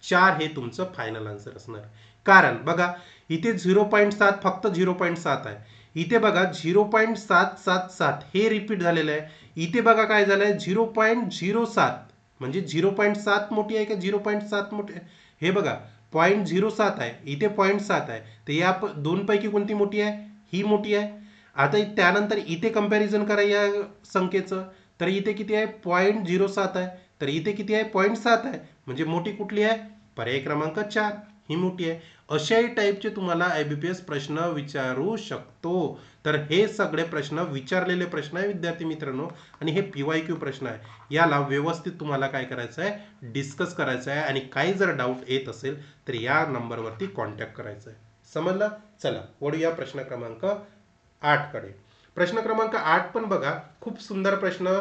4 हे तुमचं फायनल आन्सर असणार. कारण बघा इथे 0.7 फक्त 0.7 आहे, इथे बघा 0.777 हे रिपीट झालेलं आहे, इथे बघा काय झालंय 0.07, म्हणजे 0.7 मोठी आहे का 0.7 मोठी आहे, हे बघा 0.07 आहे, इथे 0.7 आहे, तर या दोन पैकी कोणती मोठी आहे, ही मोठी आहे. आता त्यानंतर इथे कंपॅरिझन करा या संख्येचं, तर इथे किती आहे 0.07 आहे, तर इथे किती आहे 0.7 आहे, म्हणजे मोठी कुठली आहे, पर्याय क्रमांक 4 ही मोठी आहे. अशाही टाईपचे तुम्हाला IBPS प्रश्न विचारू शकतो. तर हे सगळे प्रश्न विचारलेले प्रश्न आहे विद्यार्थी मित्रांनो, आणि हे PYQ प्रश्न आहे. याला व्यवस्थित तुम्हाला काय करायचं आहे, डिस्कस करायचं आहे, आणि काही जर डाऊट येत असेल तर या नंबरवरती कॉन्टॅक्ट करायचं आहे. समजलं. चला वळूया प्रश्न क्रमांक 8 कडे. प्रश्न क्रमांक 8 पण बघा खूप सुंदर प्रश्न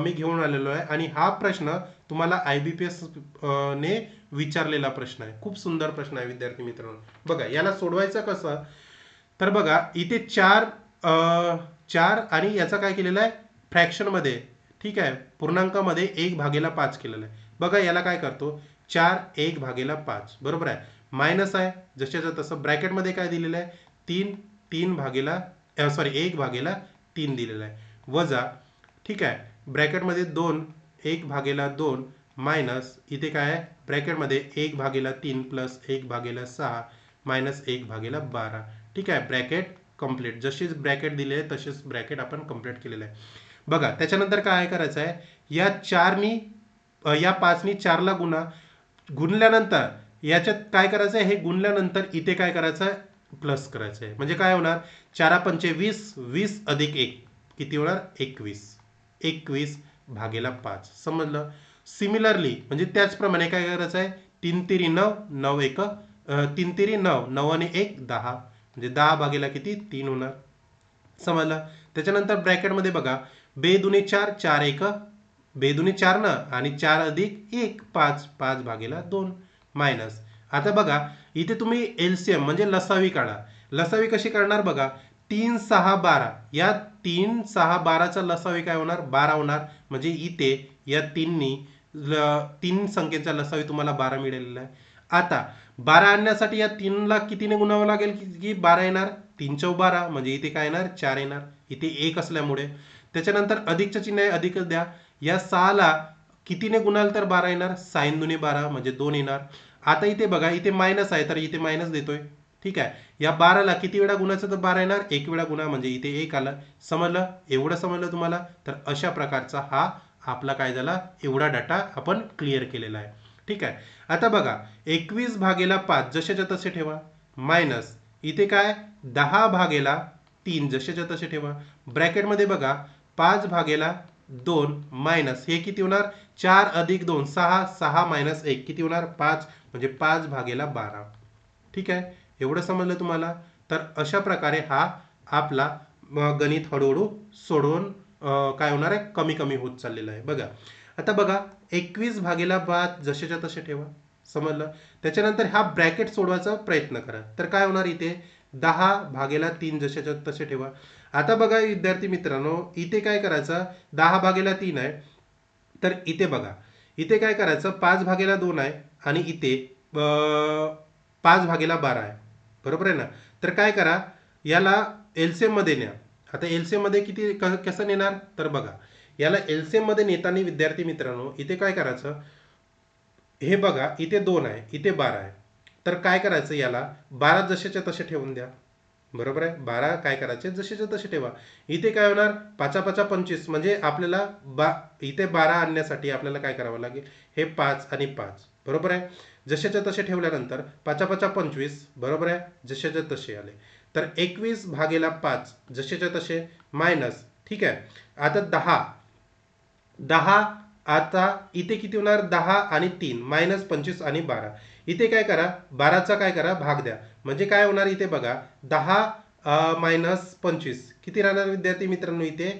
मी घेऊन आलेलो आहे, आणि हा प्रश्न तुम्हाला IBPS ने विचारलेला प्रश्न आहे. खूप सुंदर प्रश्न आहे विद्यार्थी मित्रांनो. बघा याला सोडवायचं कसं, तर बघा इथे 4 आणि याचा काय केलेलं आहे फ्रॅक्शन मध्ये, ठीक आहे, पूर्णांकामध्ये 1/5 केलेलं आहे. बघा याला काय करतो, 4 1/5 बरोबर आहे, मायनस आहे जशाचं तसं, ब्रॅकेटमध्ये काय दिलेलं आहे 1/3 दिलेलं आहे, वजा, ठीक आहे, ब्रॅकेटमध्ये 2 1/2 मायनस, इथे काय आहे ब्रॅकेटमध्ये 1/3 प्लस 1/6 मायनस 1/12. ठीक आहे, ब्रॅकेट कंप्लीट, जशीच ब्रॅकेट दिले आहे तसेच ब्रॅकेट आपण कंप्लीट केलेलं आहे. बघा त्याच्यानंतर काय करायचं आहे, या 4नी या 5नी 4ला गुणल्यानंतर याच्यात काय करायचं आहे, हे गुणल्यानंतर इथे काय करायचं आहे प्लस करायचं आहे. म्हणजे काय होणार, 4×5 20, 20 अधिक 1 किती होणार 21, 21/5. समजलं. सिमिलरली म्हणजे त्याचप्रमाणे काय करायचं आहे, 3 तिरी 9, 9 एक 3 तिरी 9, 9 आणि 1 10, म्हणजे 10 भागेला किती 3 होणार. समजलं. त्याच्यानंतर ब्रॅकेटमध्ये बघा, बेदुने 4, 4 एक बेदुने 4 ना, आणि 4 अधिक 1 5, 5/2 मायनस. आता बघा इथे तुम्ही LCM म्हणजे लसावी काढा. लसावी कशी काढणार बघा, 3 6 12, या 3 6 12चा लसावी काय होणार 12 होणार. म्हणजे इथे या 3 संख्येचा लसावी तुम्हाला 12 मिळालेला आहे. आता 12 आणण्यासाठी या 3ला कितीने गुणावं लागेल की 12 येणार, 3 चौ 12, म्हणजे इथे काय येणार 4 येणार, इथे 1 असल्यामुळे. त्याच्यानंतर अधिकचं चिन्ह आहे, अधिकच द्या. या 6ला कितीने गुणाल तर 12 येणार, 6 दुने 12 म्हणजे 2 येणार. आता इथे बघा इथे मायनस आहे तर इथे मायनस देतोय. ठीक आहे, या 12ला किती वेळा गुणायचं तर 12 येणार, 1 वेळा गुणा म्हणजे इथे 1 आलं. समजलं, एवढं समजलं तुम्हाला. तर अशा प्रकारचा हा आपला काय झाला, एवढा डाटा आपण क्लिअर केलेला आहे. ठीक आहे. आता बघा 21/5 जशाच्या तसे ठेवा, मायनस इथे काय 10/3 जशाच्या तसे ठेवा, ब्रॅकेटमध्ये बघा 5/2 मायनस हे किती होणार 4 अधिक 2 6, 6 मायनस 1 किती होणार 5, म्हणजे 5/12. ठीक आहे, एवढं समजलं तुम्हाला. तर अशा प्रकारे हा आपला गणित हळूहळू सोडवून काय होणार आहे, कमी कमी होत चाललेलं आहे. बघा आता बघा 21/5 जशाच्या तसे ठेवा. समजलं. त्याच्यानंतर हा ब्रॅकेट सोडवायचा प्रयत्न करा. तर काय होणार इथे 10/3 जशाच्या तसे ठेवा. आता बघा विद्यार्थी मित्रांनो, इथे काय करायचं 10/3 आहे, तर इथे बघा इथे काय करायचं 5/2 आहे, आणि इथे 5/12 आहे, बरोबर आहे ना. तर काय करा, याला एलसीएम मध्ये न्या. आता एलसीएम मध्ये किती कसं नेणार तर बघा, याला एलसीएम मध्ये नेताना विद्यार्थी मित्रांनो इथे काय करायचं, हे बघा इथे 2 आहे, इथे 12 आहे. तर काय करायचं, याला 12 जसेच्या तसे ठेवून द्या, बरोबर आहे. 12 काय करायचे जसेच्या तसे ठेवा. इथे काय होणार, 5×5 = 25, म्हणजे आपल्याला इथे 12 आणण्यासाठी आपल्याला काय करावं लागेल, हे 5 आणि 5, बरोबर आहे. जसेच्या तसे ठेवल्यानंतर 5×5 = 25, बरोबर आहे, जसेच्या तसे आले. तर 21/5 जसेच्या तसे मायनस, ठीक आहे. आता 10 आता इथे किती होणार, 10 आणि 3 -25 आणि 12. इथे काय करा, 12चा काय करा भाग द्या, म्हणजे काय होणार इथे बघा, 10 -25 किती राहणार विद्यार्थी मित्रांनो, इथे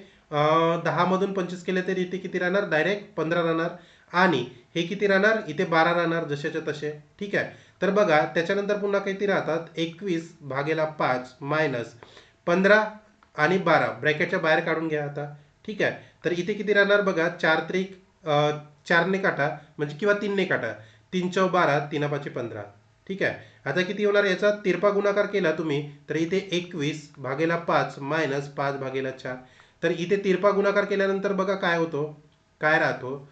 10 मधून 25 केले तर इथे किती राहणार, डायरेक्ट 15 राहणार. आणि हे किती राहणार, इथे 12 राहणार जशाच्या तसे, ठीक आहे. तर बघा त्याच्यानंतर पुन्हा किती राहतात, 21/5 -15 आणि 12 ब्रॅकेटच्या बाहेर काढून घ्या आता, ठीक आहे. तर इथे किती राहणार बघा, 4 त्रिक 4 ने काटा म्हणजे किंवा 3 ने काटा, 3×4 = 12, 3×5 = 15, ठीक आहे. आता किती होणार, याचा तिरपा गुणाकार केला तुम्ही तर इथे 21/5 -5/4. तर इथे तिरपा गुणाकार केल्यानंतर बघा काय होतो, काय राहतो,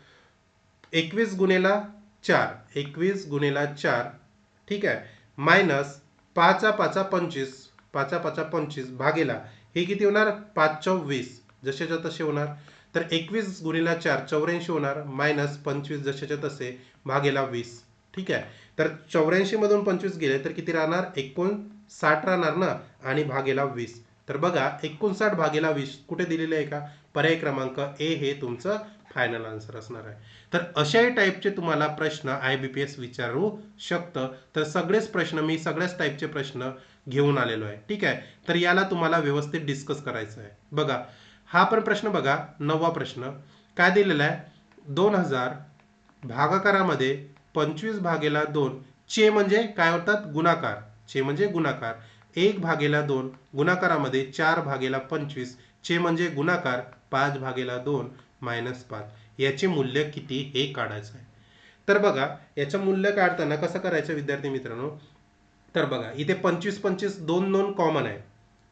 21×4, 21×4, ठीक आहे, मायनस 5×5 = 25, 5×5 = 25 भागेला हे किती होणार, 5×4 = 20 जसेच्या तसे होणार. तर 21×4 84 होणार, -25 जसेच्या तसे भागेला 20, ठीक आहे. तर 84 मधून 25 गेले तर किती राहणार, 59 राहणार ना, आणि भागेला 20. तर बघा 59/20 कुठे दिलेले आहे का, पर्याय क्रमांक ए हे तुमचं फायनल आन्सर असणार आहे. तर अशाही टाईपचे तुम्हाला प्रश्न IBPS विचारू शकतं. तर सगळेच प्रश्न मी सगळ्याच टाईपचे प्रश्न घेऊन आलेलो आहे, ठीक आहे. तर याला तुम्हाला व्यवस्थित डिस्कस करायचं आहे. बघा हा पण प्रश्न बघा, 9वा प्रश्न काय दिलेला आहे, 2000 भागाकारामध्ये 25/2 चे म्हणजे काय होतात, गुणाकार, चे म्हणजे गुणाकार, 1/2 गुणाकारामध्ये 4/25 चे म्हणजे गुणाकार, 5/2 -5 याचे मूल्य किती हे काढायचं आहे. तर बघा याचं मूल्य काढताना कसं करायचं विद्यार्थी मित्रांनो, तर बघा इथे 25 दोन नोन कॉमन आहे,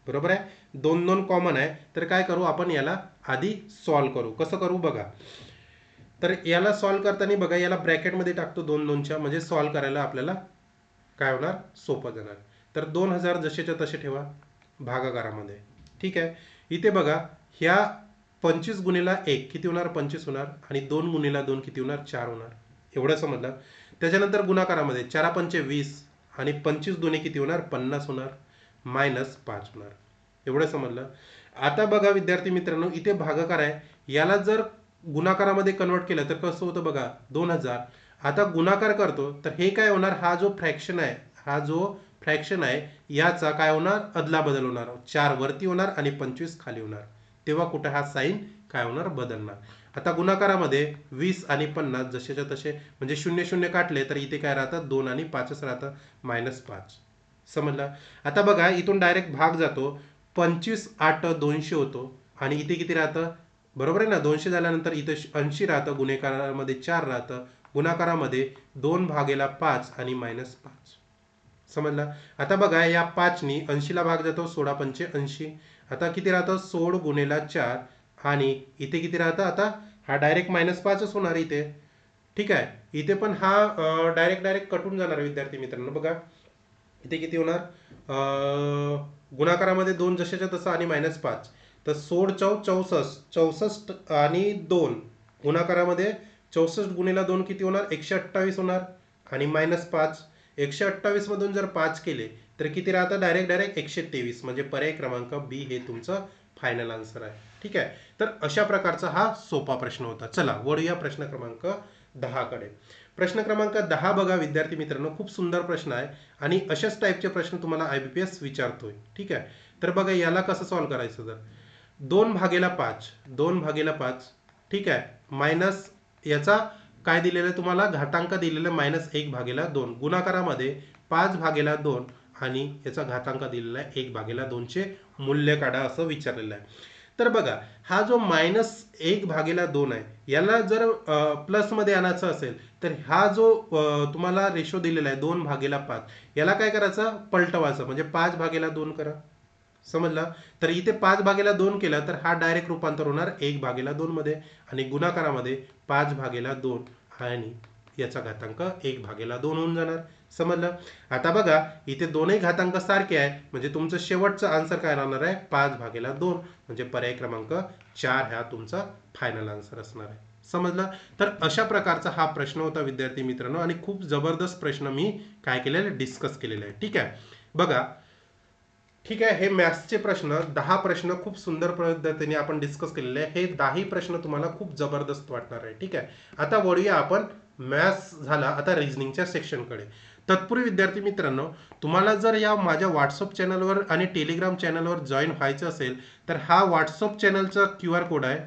बरोबर आहे, दोन नोन कॉमन आहे. तर काय करू आपण, याला आधी सॉल्व करू. कसं करू बघा, तर याला सॉल्व करताना बघा याला ब्रॅकेटमध्ये टाकतो 2×2च्या, म्हणजे सॉल्व करायला आपल्याला काय होणार, सोपं जाणार. तर 2000 जसेच्या तसे ठेवा भागाकारामध्ये, ठीक आहे. इथे बघा ह्या 25×1 किती होणार, 25 होणार, आणि 2×2 किती होणार, 4 होणार, एवढं समजलं. त्याच्यानंतर गुणाकारामध्ये 4×5 = 20 आणि 25×2 किती होणार, 50 होणार, -5 होणार, एवढं समजलं. आता बघा विद्यार्थी मित्रांनो इथे भागाकार आहे, याला जर गुणाकारामध्ये कन्वर्ट केलं तर कसं होतं बघा, 2000. आता गुणाकार करतो तर हे काय होणार, हा जो फ्रॅक्शन आहे, हा जो फ्रॅक्शन आहे याचा काय होणार, अदला बदल होणार, 4 वरती होणार आणि 25 खाली होणार, तेव्हा कुठे हा साईन काय होणार, बदलणार. आता गुणाकारामध्ये 20 आणि 50 जसेच्या तसे, म्हणजे 0 काटले तर इथे काय राहतात, 2 आणि 5च राहतं, -5, समजलं. आता बघा इथून डायरेक्ट भाग जातो, 25×8 = 200 होतो, आणि इथे किती राहतं, बरोबर आहे ना, 200 झाल्यानंतर इथे 80 राहतं, गुणाकारामध्ये 4 राहतं, गुणाकारामध्ये 2/5 आणि -5, समजलं. आता बघा या 5नी 80ला भाग जातो, 16×5 = 80. आता किती राहतं, 16×4, आणि इथे किती राहतं, आता हा डायरेक्ट -5च होणार इथे, ठीक आहे. इथे पण हा डायरेक्ट कटून जाणार विद्यार्थी मित्रांनो. बघा इथे किती होणार, गुणाकारामध्ये 2 जशाच्या तसं आणि -5, तर 16×4 = 64 आणि 2 गुणाकारामध्ये 64×2 किती होणार, 128 होणार, आणि -5, 128 मधून जर 5 केले तर किती राहतं, डायरेक्ट 123, म्हणजे पर्याय क्रमांक बी हे तुमचं फायनल आन्सर आहे, ठीक आहे. तर अशा प्रकारचा हा सोपा प्रश्न होता. चला वळूया प्रश्न क्रमांक 10 कडे. प्रश्न क्रमांक 10 बघा विद्यार्थी मित्रांनो, खूप सुंदर प्रश्न आहे, आणि अशाच टाईपचे प्रश्न तुम्हाला IBPS विचारतोय, ठीक आहे. तर बघा याला कसं सॉल्व करायचं, तर 2/5, 2/5, ठीक आहे, मायनस याचा काय दिलेलं आहे तुम्हाला, घातांक दिलेला -1/2 गुणाकारामध्ये 5/2 आणि याचा घातांक दिलेला आहे 1/2 चे मूल्य काढा असं विचारलेलं आहे. तर बघा, हा जो -1/2 आहे याला जर प्लस मध्ये आणायचं असेल तर हा जो तुम्हाला रेशो दिलेला आहे 2/5, याला काय करायचं, पलटवायचं, म्हणजे 5/2 करा. समजलं? तर इथे 5/2 केला तर हा डायरेक्ट रूपांतर होणार 1/2 मध्ये, आणि गुणाकारामध्ये 5/2 आणि याचा घातांक 1/2 होऊन जाणार. समजलं? आता बघा, इथे दोनही घातांक सारखे आहे, म्हणजे तुमचं शेवटचं आन्सर काय राहणार आहे, 5/2, म्हणजे पर्याय क्रमांक 4 हा तुमचा फायनल आन्सर असणार आहे. समजलं? तर अशा प्रकारचा हा प्रश्न होता विद्यार्थी मित्रांनो, आणि खूप जबरदस्त प्रश्न मी काय केलेले, डिस्कस केलेले आहे. ठीक आहे, बघा. ठीक आहे, हे मॅथ्सचे प्रश्न 10 प्रश्न खूप सुंदर पद्धतीने आपण डिस्कस केलेले आहे. हे 10ही प्रश्न तुम्हाला खूप जबरदस्त वाटणार आहे. ठीक आहे, आता वळूया आपण, मॅथ्स झाला, आता रिझनिंगच्या सेक्शनकडे. तत्पूर्वी विद्यार्थी मित्रांनो, तुम्हाला जर या माझ्या व्हॉट्सअप चॅनलवर आणि टेलिग्राम चॅनलवर जॉईन व्हायचं असेल तर हा व्हॉट्सअप चॅनलचा QR कोड आहे,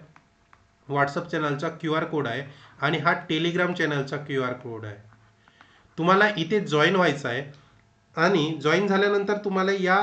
व्हॉट्सअप चॅनलचा QR कोड आहे, आणि हा टेलिग्राम चॅनलचा QR कोड आहे. तुम्हाला इथे जॉईन व्हायचं आहे, आणि जॉईन झाल्यानंतर तुम्हाला या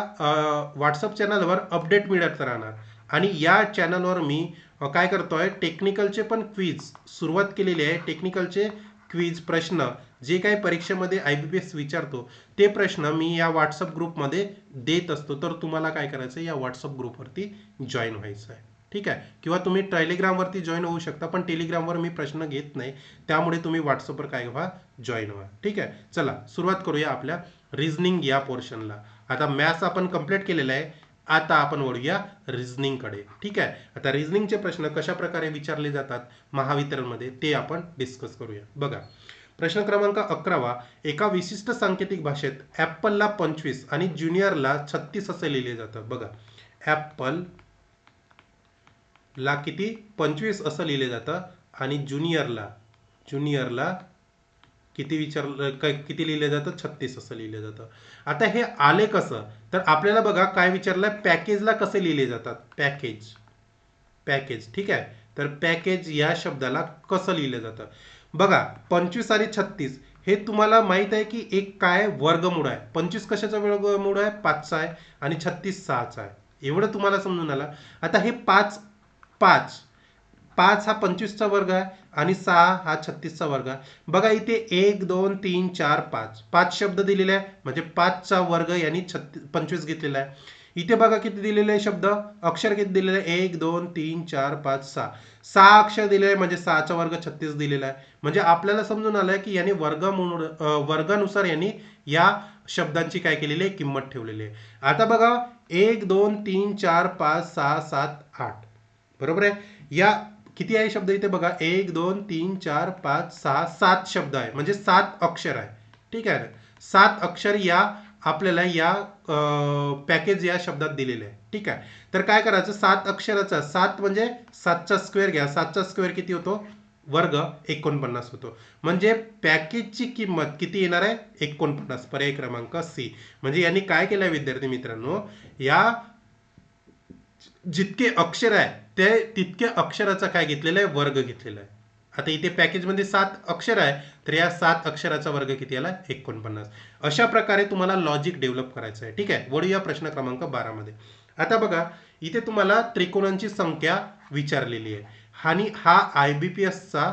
व्हॉट्सअप चॅनलवर अपडेट मिळत राहणार. आणि या चॅनलवर मी काय करतोय, टेक्निकलचे पण क्विज सुरुवात केलेली आहे. टेक्निकलचे क्विज प्रश्न जे काही परीक्षेमध्ये IBPS विचारतो ते प्रश्न मी या व्हॉट्सअप ग्रुपमध्ये देत असतो. तर तुम्हाला काय करायचं, या व्हॉट्सअप ग्रुपवरती जॉईन व्हायचं आहे. ठीक आहे, किंवा तुम्ही टेलिग्रामवरती जॉईन होऊ शकता, पण टेलिग्रामवर मी प्रश्न घेत नाही, त्यामुळे तुम्ही व्हॉट्सअपवर काय व्हा, जॉईन व्हा. ठीक आहे, चला सुरुवात करूया आपल्या रिझनिंग या पोर्शनला. आता मॅथ्स आपण कंप्लीट केलेलं आहे, आता आपण वळूया रिझनिंगकडे. ठीक आहे, आता रिझनिंगचे प्रश्न कशा प्रकारे विचारले जातात महावितरणमध्ये ते आपण डिस्कस करूया. बघा, प्रश्न क्रमांक 11, एका विशिष्ट सांकेतिक भाषेत ॲपलला 25 आणि ज्युनियरला 36 असे लिहिले जातं. बघा, ॲपल ला किती, 25 असं लिहिले जातं, आणि ज्युनियरला किती लिहिलं जातं, 36 असं लिहिलं जातं. आता हे आले कसं, तर आपल्याला बघा काय विचारलंय, पॅकेजला कसे लिहिले जातात, पॅकेज. ठीक आहे, तर पॅकेज या शब्दाला कसं लिहिलं जातं. बघा, 25 आणि 36 हे तुम्हाला माहित आहे की एक काय वर्गमूळ आहे. 25 कशाचा वर्गमूळ आहे, 5चा आहे, आणि 36 6चा आहे. एवढं तुम्हाला समजून आलं. आता हे 5 5 5 हा 25चा वर्ग आहे, आणि 6 हा 36चा वर्ग आहे. बघा, इथे 1 2 3 4 5 5 शब्द दिलेले आहे, म्हणजे 5चा वर्ग यांनी 25 घेतलेला आहे. इथे बघा किती दिलेले आहे शब्द, अक्षर किती दिलेले आहे, 1 2 3 4 5 6 6 अक्षर दिलेले आहे, म्हणजे 6चा वर्ग 36 दिलेला आहे. म्हणजे आपल्याला समजून आलंय की यांनी वर्गानुसार यांनी या शब्दांची काय केलेली आहे, किंमत ठेवलेली आहे. आता बघा, 1 2 3 4 5 6 7 8, बरोबर आहे. या किती आहे शब्द इथे बघा, 1 2 3 4 5 6 7 शब्द आहे, म्हणजे 7 अक्षर आहे. ठीक आहे, 7 अक्षर या आपल्याला या पॅकेज या शब्दात दिलेले आहे. ठीक आहे, तर काय करायचं, 7 अक्षराचा 7 म्हणजे 7चा स्क्वेअर घ्या, 7चा स्क्वेअर किती होतो, वर्ग 49 होतो. म्हणजे पॅकेजची किंमत किती येणार आहे, 49, पर्याय क्रमांक सी. म्हणजे यांनी काय केलंय विद्यार्थी मित्रांनो, या जितके अक्षर आहे ते तितके अक्षराचा काय घेतलेला आहे, वर्ग घेतलेला आहे. आता इथे पॅकेजमध्ये 7 अक्षर आहे, तर या 7 अक्षराचा वर्ग किती आला, 49. अशा प्रकारे तुम्हाला लॉजिक डेव्हलप करायचं आहे. ठीक आहे, वळूया प्रश्न क्रमांक 12 मध्ये. आता बघा, इथे तुम्हाला त्रिकोणांची संख्या विचारलेली आहे, आणि हा IBPSचा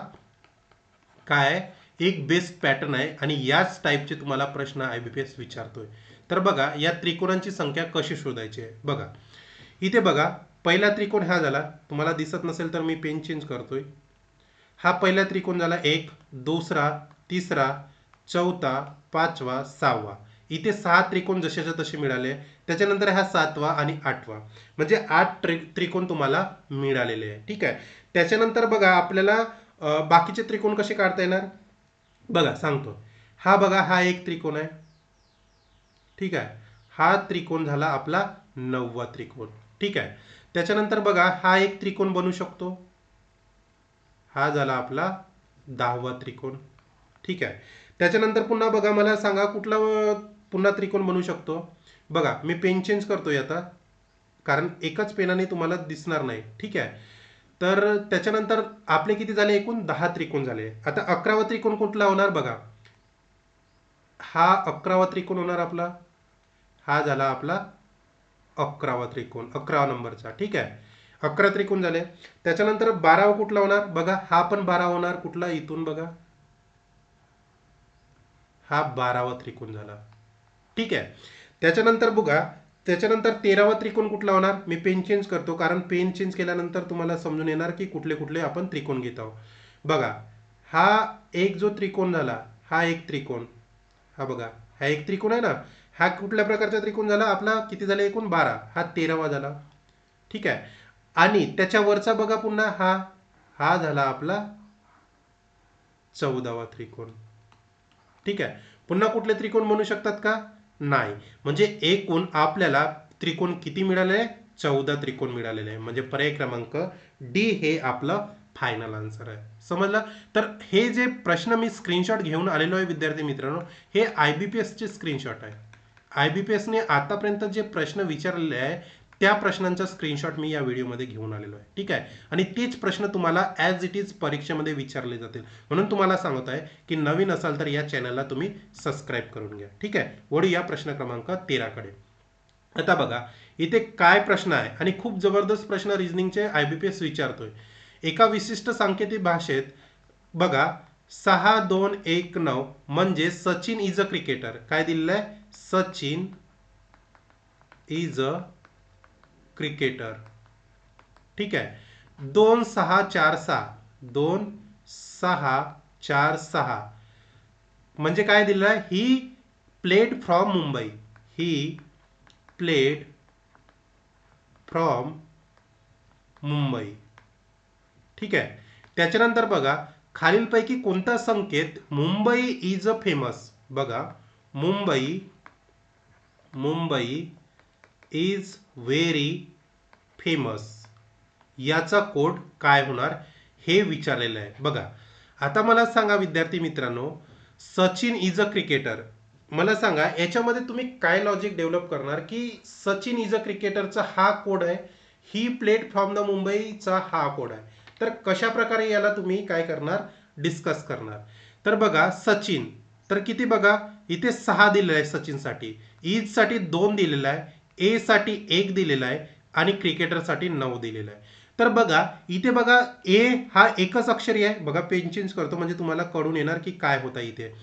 काय एक बेस्ट पॅटर्न आहे, आणि याच टाईपचे तुम्हाला प्रश्न IBPS विचारतोय. तर बघा, या त्रिकोणांची संख्या कशी शोधायची आहे. बघा, इथे बघा, पहिला त्रिकोण हा झाला, तुम्हाला दिसत नसेल तर मी पेन चेंज करतोय. हा पहिला त्रिकोण झाला, एक, दुसरा, तिसरा, चौथा, पाचवा, सहावा. इथे 6 त्रिकोण जशाच्या तसे मिळाले. त्याच्यानंतर हा 7वा आणि 8वा, म्हणजे 8 त्रिकोण तुम्हाला मिळालेले आहे. ठीक आहे, त्याच्यानंतर बघा आपल्याला बाकीचे त्रिकोण कसे काढता येणार, बघा सांगतो. हा बघा, हा एक त्रिकोण आहे. ठीक आहे, हा त्रिकोण झाला आपला 9वा त्रिकोण. ठीक आहे, त्याच्यानंतर बघा, हा एक त्रिकोण बनू शकतो, हा झाला आपला 10वा त्रिकोण. ठीक आहे, त्याच्यानंतर पुन्हा बघा, मला सांगा कुठला पुन्हा त्रिकोण बनू शकतो. बघा, मी पेन चेंज करतोय आता, कारण एकच पेनाने तुम्हाला दिसणार नाही. ठीक आहे, तर त्याच्यानंतर आपले किती झाले, एकूण 10 त्रिकोण झाले. आता 11वा त्रिकोण कुठला होणार, बघा, हा 11वा त्रिकोण होणार आपला, हा झाला आपला 11वा त्रिकोण, 11 नंबरचा. ठीक आहे, 11 त्रिकोण झाले. त्याच्यानंतर 12वा कुठला होणार बघा, हा पण 12 होणार. कुठला, इथून बघा, हा 12वा त्रिकोण झाला. ठीक आहे. त्याच्यानंतर बघा, त्याच्यानंतर 13वा त्रिकोण कुठला होणार. मी पेन चेंज करतो, कारण पेन चेंज केल्यानंतर तुम्हाला समजून येणार की कुठले कुठले आपण त्रिकोण घेत आहोत. बघा, हा एक जो त्रिकोण झाला, हा एक त्रिकोण, हा बघा, हा एक त्रिकोण आहे ना, हा कुठल्या प्रकारचा त्रिकोण झाला आपला, किती झाला एकूण 12, हा 13वा झाला. ठीक आहे. आणि त्याच्यावरचा बघा पुन्हा हा, हा झाला आपला 14वा त्रिकोण. ठीक आहे. पुन्हा कुठले त्रिकोण म्हणू शकतात का, नाही. म्हणजे एकूण आपल्याला त्रिकोण किती मिळाले, 14 त्रिकोण मिळालेले आहे. म्हणजे पर्याय क्रमांक डी हे आपलं फायनल आन्सर आहे. समजलं. तर हे जे प्रश्न मी स्क्रीनशॉट घेऊन आलेलो आहे विद्यार्थी मित्रांनो, हे IBPS चे स्क्रीनशॉट आहे. IBPS ने आतापर्यंत जे प्रश्न विचारलेले आहे त्या प्रश्नांचा स्क्रीनशॉट मी या व्हिडिओमध्ये घेऊन आलेलो आहे. ठीक आहे. आणि तेच प्रश्न तुम्हाला ॲज इट इज परीक्षेमध्ये विचारले जातील. म्हणून तुम्हाला सांगत आहे की नवीन असाल तर या चॅनलला तुम्ही सबस्क्राईब करून घ्या. ठीक आहे. वळूया प्रश्न क्रमांक 13 कडे. आता बघा, इथे काय प्रश्न आहे, आणि खूप जबरदस्त प्रश्न रिझनिंगचे IBPS विचारतोय. एका विशिष्ट सांकेतिक भाषेत बघा, 6219 म्हणजे सचिन इज अ क्रिकेटर. काय दिलेलं आहे, सचिन इज अ क्रिकेटर. ठीक आहे. 2646, 2646 म्हणजे काय दिलेलं आहे, he played from Mumbai, he played from Mumbai. ठीक आहे. त्याच्यानंतर बघा, खालीलपैकी कोणता संकेत मुंबई इज अ फेमस. बघा, Mumbai, Mumbai is very famous, याचा कोड काय होणार हे विचारलेलं आहे. बघा, आता मला सांगा विद्यार्थी मित्रांनो, सचिन इज अ क्रिकेटर, मला सांगा याच्यामध्ये तुम्ही काय लॉजिक डेव्हलप करणार की सचिन इज अ क्रिकेटरचा हा कोड आहे, ही प्लेड फ्रॉम द मुंबईचा हा कोड आहे. तर कशा प्रकारे याला तुम्ही काय करणार, डिस्कस करणार. तर बघा, सचिन तर किती बघा, इथे 6 दिलेलं आहे सचिनसाठी, इज साठी 2 दिलेला आहे, ए साठी 1 दिलेला आहे, आणि क्रिकेटरसाठी 9 दिलेला आहे. तर बघा, इथे बघा, ए हा एकच अक्षरी आहे. बघा, पेन चेंज करतो म्हणजे तुम्हाला कळून येणार की काय होता इथे.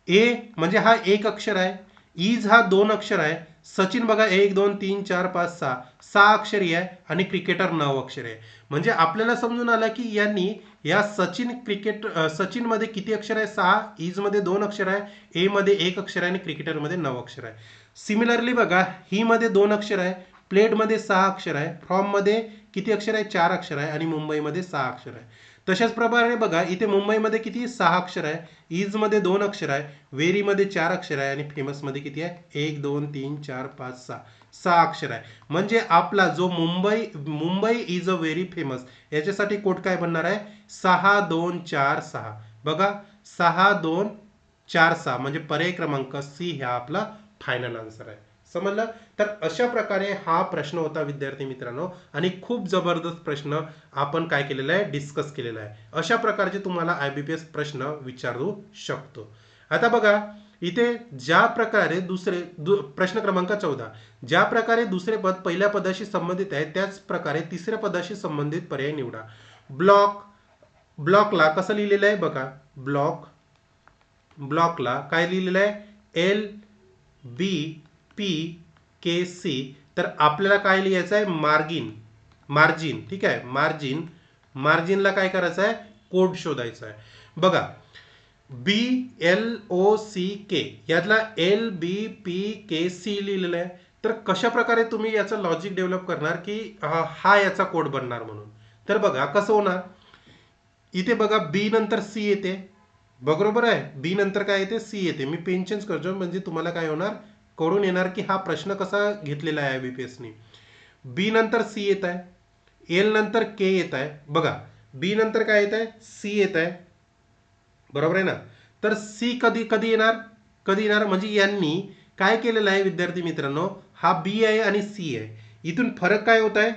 ए म्हणजे हा एक अक्षर आहे, इज हा 2 अक्षर आहे, सचिन बघा 1 2 3 4 5 6 6 अक्षरी आहे, आणि क्रिकेटर 9 अक्षरी आहे. म्हणजे आपल्याला समजून आलं की यांनी या सचिन मध्ये किती अक्षर आहे, 6, इज मध्ये 2 अक्षर आहे, ए मध्ये 1 अक्षर आहे, आणि क्रिकेटर मध्ये 9 अक्षर आहे. सिमिलरली बघा, ही मध्ये 2 अक्षर आहे, प्लेड मध्ये 6 अक्षर आहे, फ्रॉम मध्ये किती अक्षर आहे, 4 अक्षर आहे, आणि मुंबईमध्ये 6 अक्षर आहे. तशाच प्रकारे बघा, इथे मुंबईमध्ये किती 6 अक्षर आहे, इज मध्ये 2 अक्षर आहे, वेरी मध्ये 4 अक्षर आहे, आणि फेमस मध्ये किती आहे, 1 2 3 4 5 6 6 अक्षर आहे. म्हणजे आपला जो Mumbai is a very famous, याच्यासाठी कोड काय बनणार आहे, 6246. बघा, 6246 म्हणजे पर्याय क्रमांक सी हा आपला फायनल आन्सर आहे. समजलं. तर अशा प्रकारे हा प्रश्न होता विद्यार्थी मित्रांनो, आणि खूप जबरदस्त प्रश्न आपण काय केलेला आहे, डिस्कस केलेला आहे. अशा प्रकारचे तुम्हाला IBPS प्रश्न विचारू शकतो. आता बघा, इथे ज्या प्रकारे प्रश्न क्रमांक 14, ज्या प्रकारे दुसरे पद पहिल्या पदाशी संबंधित आहे त्याच प्रकारे तिसऱ्या पदाशी संबंधित पर्याय निवडा. ब्लॉकला कसं लिहिलेलं आहे बघा, ब्लॉकला काय लिहिलेलं आहे, LBPKC. तर आपल्याला काय लिहायचं आहे, मार्जिन. ठीक आहे, मार्जिनला काय करायचं आहे, कोड शोधायचा आहे. बघा, BLOCK यातला LBPKC लिहिलेलं आहे. तर कशा प्रकारे तुम्ही याचं लॉजिक डेव्हलप करणार की हा याचा कोड बनणार म्हणून. तर बघा कसं होणार, इथे बघा बी नंतर सी येते, बरोबर आहे, बी नंतर काय येते, सी येते. मी पेन चेंज करतो म्हणजे तुम्हाला काय होणार, कळून येणार की हा प्रश्न कसा घेतलेला आहे IBPS ने. बी नंतर सी येत आहे, एल नंतर के येत आहे. बघा, बी नंतर काय येत आहे, सी येत आहे, बरोबर आहे ना. तर सी कधी येणार म्हणजे यांनी काय केलेलं आहे विद्यार्थी मित्रांनो, हा बी आहे आणि सी आहे, इथून फरक काय होत आहे,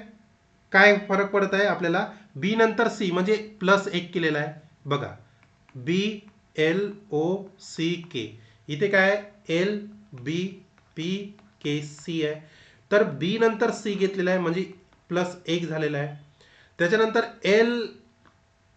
काय फरक पडत आहे आपल्याला, बी नंतर सी म्हणजे +1 केलेला आहे. बघा, BLOCK, इथे काय LBPKC आहे. तर बी नंतर सी घेतलेला आहे म्हणजे प्लस 1 झालेला आहे. त्याच्यानंतर एल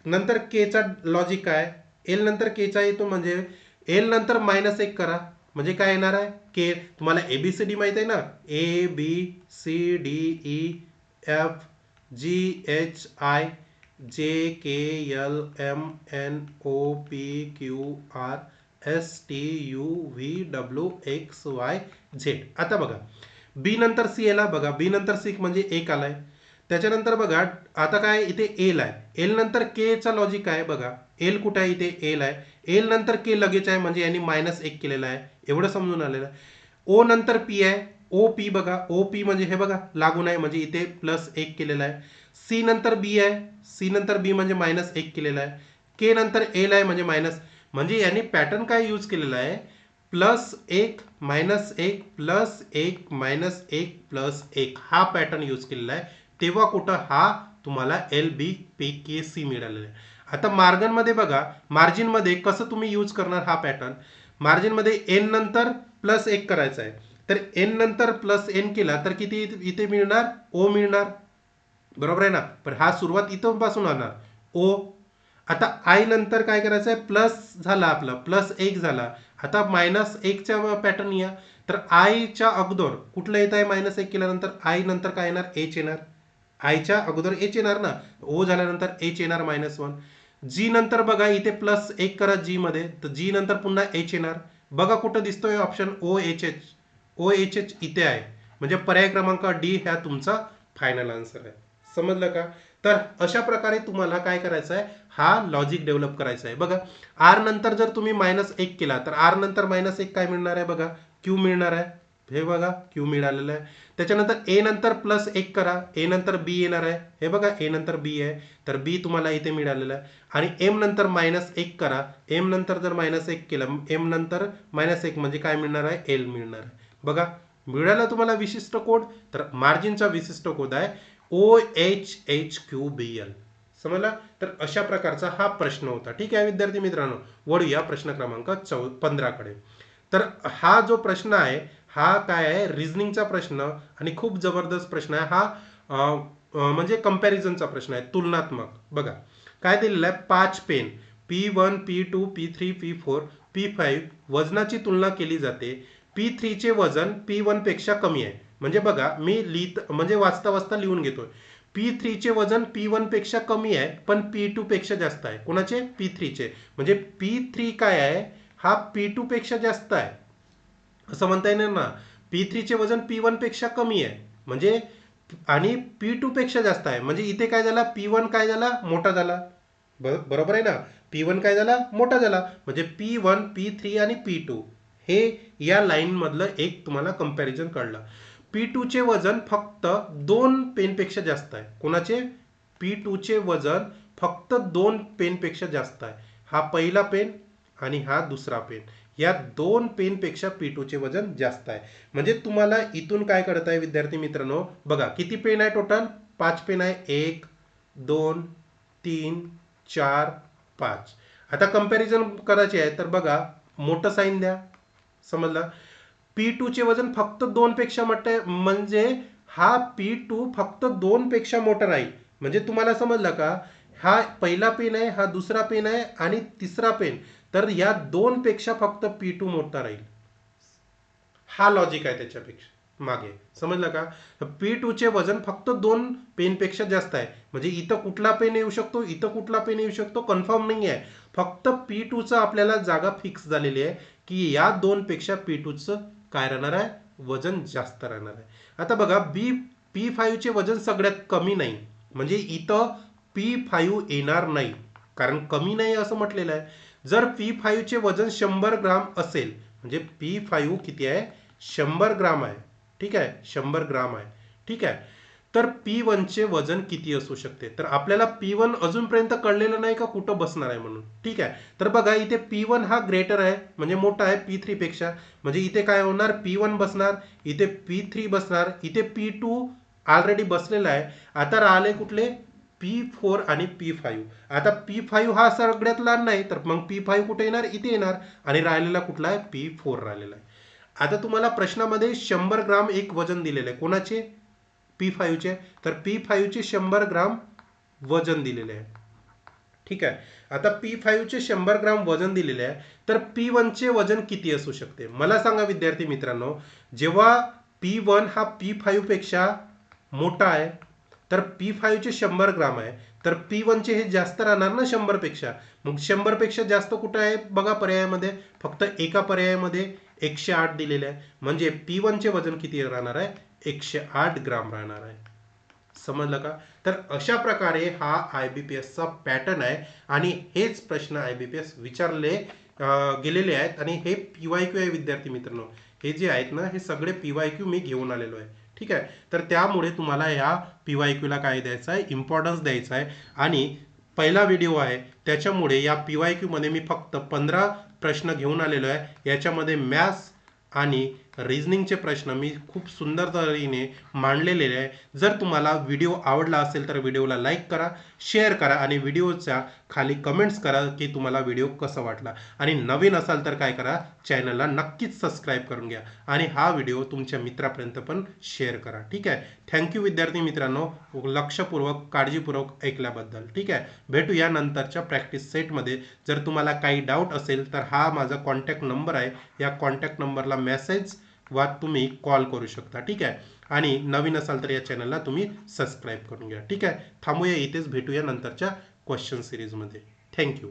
नंतर केचा लॉजिक काय, एल नंतर केचा येतो म्हणजे एल नंतर -1 करा म्हणजे काय येणार आहे के. तुम्हाला ABCD माहित आहे ना, ABCDEFGHIJKLMNOPQRSTUVWXYZ. आता बघा बी नंतर सी आला, बघा बी नंतर सी म्हणजे 1 आलाय. त्याच्यानंतर बघा आता काय इथे एल आहे, एल नंतर के चा लॉजिक आहे. बघा एल कुठे आहे, इथे एल आहे, एल नंतर के लगेच आहे म्हणजे यांनी -1 केलेला आहे, एवढं समजून आलेलं आहे. ओ नंतर पी आहे, ओ पी बघा, ओ पी म्हणजे हे बघा लागून आहे म्हणजे इथे +1 केलेला आहे. सी नंतर बी आहे, सी नंतर बी म्हणजे -1 केलेला आहे. के नंतर एल आहे म्हणजे मायनस, म्हणजे यांनी पॅटर्न काय यूज केलेला आहे, +1 -1 +1 -1 +1 हा पॅटर्न यूज केलेला आहे. तेव्हा कुठं हा तुम्हाला LBPKC मिळालेला आहे. आता मार्जिनमध्ये बघा, मार्जिनमध्ये कसं तुम्ही यूज करणार हा पॅटर्न, मार्जिनमध्ये एन नंतर +1 करायचा आहे, तर एन नंतर +n केला तर किती इथे मिळणार, ओ मिळणार, बरोबर आहे ना. पण हा सुरुवात इथून पासून होणार ओ. आता आय नंतर काय करायचं आहे, प्लस झाला आपला +1 झाला, आता -1च्या पॅटर्न या, तर आयच्या अगोदर कुठलं येत आहे, -1 केल्यानंतर आय नंतर काय येणार, एच येणार, आयच्या अगोदर एच येणार ना, ओ झाल्यानंतर एच येणार -1. जी नंतर बघा इथे +1 करा जी मध्ये, तर जी नंतर पुन्हा एच येणार. बघा कुठं दिसतोय ऑप्शन OHH, OHH इथे आहे म्हणजे पर्याय क्रमांक डी ह्या तुमचा फायनल आन्सर आहे. समजलं का. तर अशा प्रकारे तुम्हाला काय करायचं आहे, हा लॉजिक डेव्हलप करायचा आहे. बघा आर नंतर जर तुम्ही -1 केला तर आर नंतर -1 काय मिळणार आहे, बघा क्यू मिळणार आहे, हे बघा क्यू मिळालेलं आहे. त्याच्यानंतर ए नंतर +1 करा, ए नंतर बी येणार आहे, हे बघा ए नंतर बी आहे, तर बी तुम्हाला इथे मिळालेलं आहे. आणि एम नंतर -1 करा, एम नंतर जर -1 केलं, एम नंतर -1 म्हणजे काय मिळणार आहे, एल मिळणार आहे. बघा मिळाला तुम्हाला विशिष्ट कोड, तर मार्जिनचा विशिष्ट कोड आहे OHHQBL. समजला. तर अशा प्रकारचा हा प्रश्न होता. ठीक आहे विद्यार्थी मित्रांनो, वळूया प्रश्न क्रमांक 15 कडे. तर हा जो प्रश्न आहे हा काय आहे, रिझनिंगचा प्रश्न आणि खूप जबरदस्त प्रश्न आहे हा. म्हणजे कंपॅरिझनचा प्रश्न आहे, तुलनात्मक. बघा काय दिलेलं आहे, 5 pen P1 P2 P3 P4 P5 वजनाची तुलना केली जाते. P3 चे वजन P1 पेक्षा कमी आहे. म्हणजे बघा मी म्हणजे वाचता वाचता लिहून घेतोय. P3 चे वजन P1 पेक्षा कमी आहे पण P2 पेक्षा जास्त आहे. कोणाचे, P3 चे, म्हणजे P3 काय आहे, हा P2 पेक्षा जास्त आहे असं म्हणता येणार ना. P3 चे वजन P1 पेक्षा कमी आहे म्हणजे, आणि P2 पेक्षा जास्त आहे म्हणजे इथे काय झाला, P1 काय झाला, मोठा झाला, बरोबर आहे ना. P1 काय झाला, मोठा झाला, म्हणजे P1 P3 आणि P2 हे या लाईन मधलं एक तुम्हाला कंपॅरिझन कळलं. P2 चे वजन फक्त 2 पेनपेक्षा जास्त आहे. कोणाचे, P2 चे वजन फक्त 2 पेनपेक्षा जास्त आहे. हा पहिला पेन आणि हा दुसरा पेन, या 2 पेनपेक्षा P2 चे वजन जास्त आहे. म्हणजे तुम्हाला इथून काय कळत आहे विद्यार्थी मित्रांनो, बघा किती पेन आहे टोटल, 5 पेन आहे, 1 2 3 4 5. आता कंपॅरिझन करायचे आहे तर बघा मोठं साईन द्या, समजलं. P2 चे वजन फक्त 2 पेक्षा मोठे म्हणजे हा P2 फक्त 2 पेक्षा मोठा राहील. म्हणजे तुम्हाला समजलं का, हा पहिला पेन आहे, हा दुसरा पेन आहे आणि तिसरा पेन, तर या 2 पेक्षा फक्त P2 मोठा राहील. हा लॉजिक आहे त्याच्यापेक्षा मागे, समजलं का. P2 चे वजन फक्त 2 पेनपेक्षा जास्त आहे म्हणजे इथं कुठला पेन येऊ शकतो, इथं कुठला पेन येऊ शकतो, कन्फर्म नाही आहे. फक्त P2 चं आपल्याला जागा फिक्स झालेली आहे की या 2 पेक्षा P2 चं काय राहणार आहे, वजन जास्त राहणार आहे. आता बघा P5 चे वजन सगळ्यात कमी नाही म्हणजे इथं P5 येणार नाही, कारण कमी नाही असं म्हटलेलं आहे. जर P5 चे वजन 100 ग्राम असेल म्हणजे P5 किती आहे, 100 ग्राम आहे. ठीक आहे, 100 ग्राम आहे. ठीक आहे, तर P1 चे वजन किती असू शकते, तर आपल्याला P1 अजूनपर्यंत कळलेलं नाही का कुठं बसणार आहे म्हणून. ठीक आहे, तर बघा इथे P1 हा ग्रेटर आहे म्हणजे मोठा आहे P3 पेक्षा, म्हणजे इथे काय होणार, P1 बसणार, इथे P3 बसणार, इथे P2 ऑलरेडी बसलेला आहे. आता राहिले कुठले, P4 आणि P5. आता P5 हा सगळ्यात लहान नाही तर मग P5 कुठे येणार, इथे येणार, आणि राहिलेला कुठला आहे, P4 राहिलेला आहे. आता तुम्हाला प्रश्नामध्ये 100 ग्राम एक वजन दिलेलं आहे, कोणाचे, P5चे, तर P5चे 100 ग्राम वजन दिलेले आहे. ठीक आहे. आता P5चे 100 ग्राम वजन दिलेले आहे, तर P1चे वजन किती असू शकते मला सांगा विद्यार्थी मित्रांनो. जेव्हा P1 हा P5 पेक्षा मोठा आहे, तर P5चे 100 ग्राम आहे, तर P1चे हे जास्त राहणार ना 100 पेक्षा. मग 100 पेक्षा जास्त कुठं आहे बघा पर्यायामध्ये, फक्त एका पर्यायामध्ये 108 दिलेले आहे. म्हणजे P1चे वजन किती राहणार आहे, 108 ग्राम राहणार आहे. समजलं का? तर अशा प्रकारे हा IBPS चा पॅटर्न आहे आणि हेच प्रश्न IBPS विचारले गेलेले आहेत आणि हे PYQ आहे विद्यार्थी मित्रांनो. हे जे आहेत ना हे सगळे PYQ मी घेऊन आलेलो आहे. ठीक आहे. तर त्यामुळे तुम्हाला या PYQ ला काय द्यायचं आहे, इम्पॉर्टन्स द्यायचा आहे. आणि पहिला व्हिडिओ आहे त्याच्यामुळे या PYQ मध्ये मी फक्त 15 प्रश्न घेऊन आलेलो आहे. याच्यामध्ये मॅथ्स आणि रिझनिंगचे प्रश्न मी खूप सुंदर तऱ्हेने मांडलेले आहे. जर तुम्हाला व्हिडिओ आवडला असेल तर व्हिडिओला लाईक करा, शेअर करा आणि व्हिडिओच्या खाली कमेंट्स करा की तुम्हाला व्हिडिओ कसा वाटला. आणि नवीन असाल तर काय करा, चॅनलला नक्कीच सबस्क्राईब करून घ्या आणि हा व्हिडिओ तुमच्या मित्रापर्यंत पण शेअर करा. ठीक आहे. थँक्यू विद्यार्थी मित्रांनो, लक्षपूर्वक काळजीपूर्वक ऐकल्याबद्दल. ठीक आहे. भेटूया नंतरच्या प्रॅक्टिस सेटमध्ये. जर तुम्हाला काही डाऊट असेल तर हा माझा कॉन्टॅक्ट नंबर आहे, या कॉन्टॅक्ट नंबरला मेसेज वा तुम्ही कॉल करू शकता. ठीक आहे. आणि नवीन असाल तर या चॅनलला तुम्ही सबस्क्राईब करून घ्या. ठीक आहे. थांबूया इथेच, भेटूया नंतरच्या क्वेश्चन सिरीजमध्ये. थँक्यू.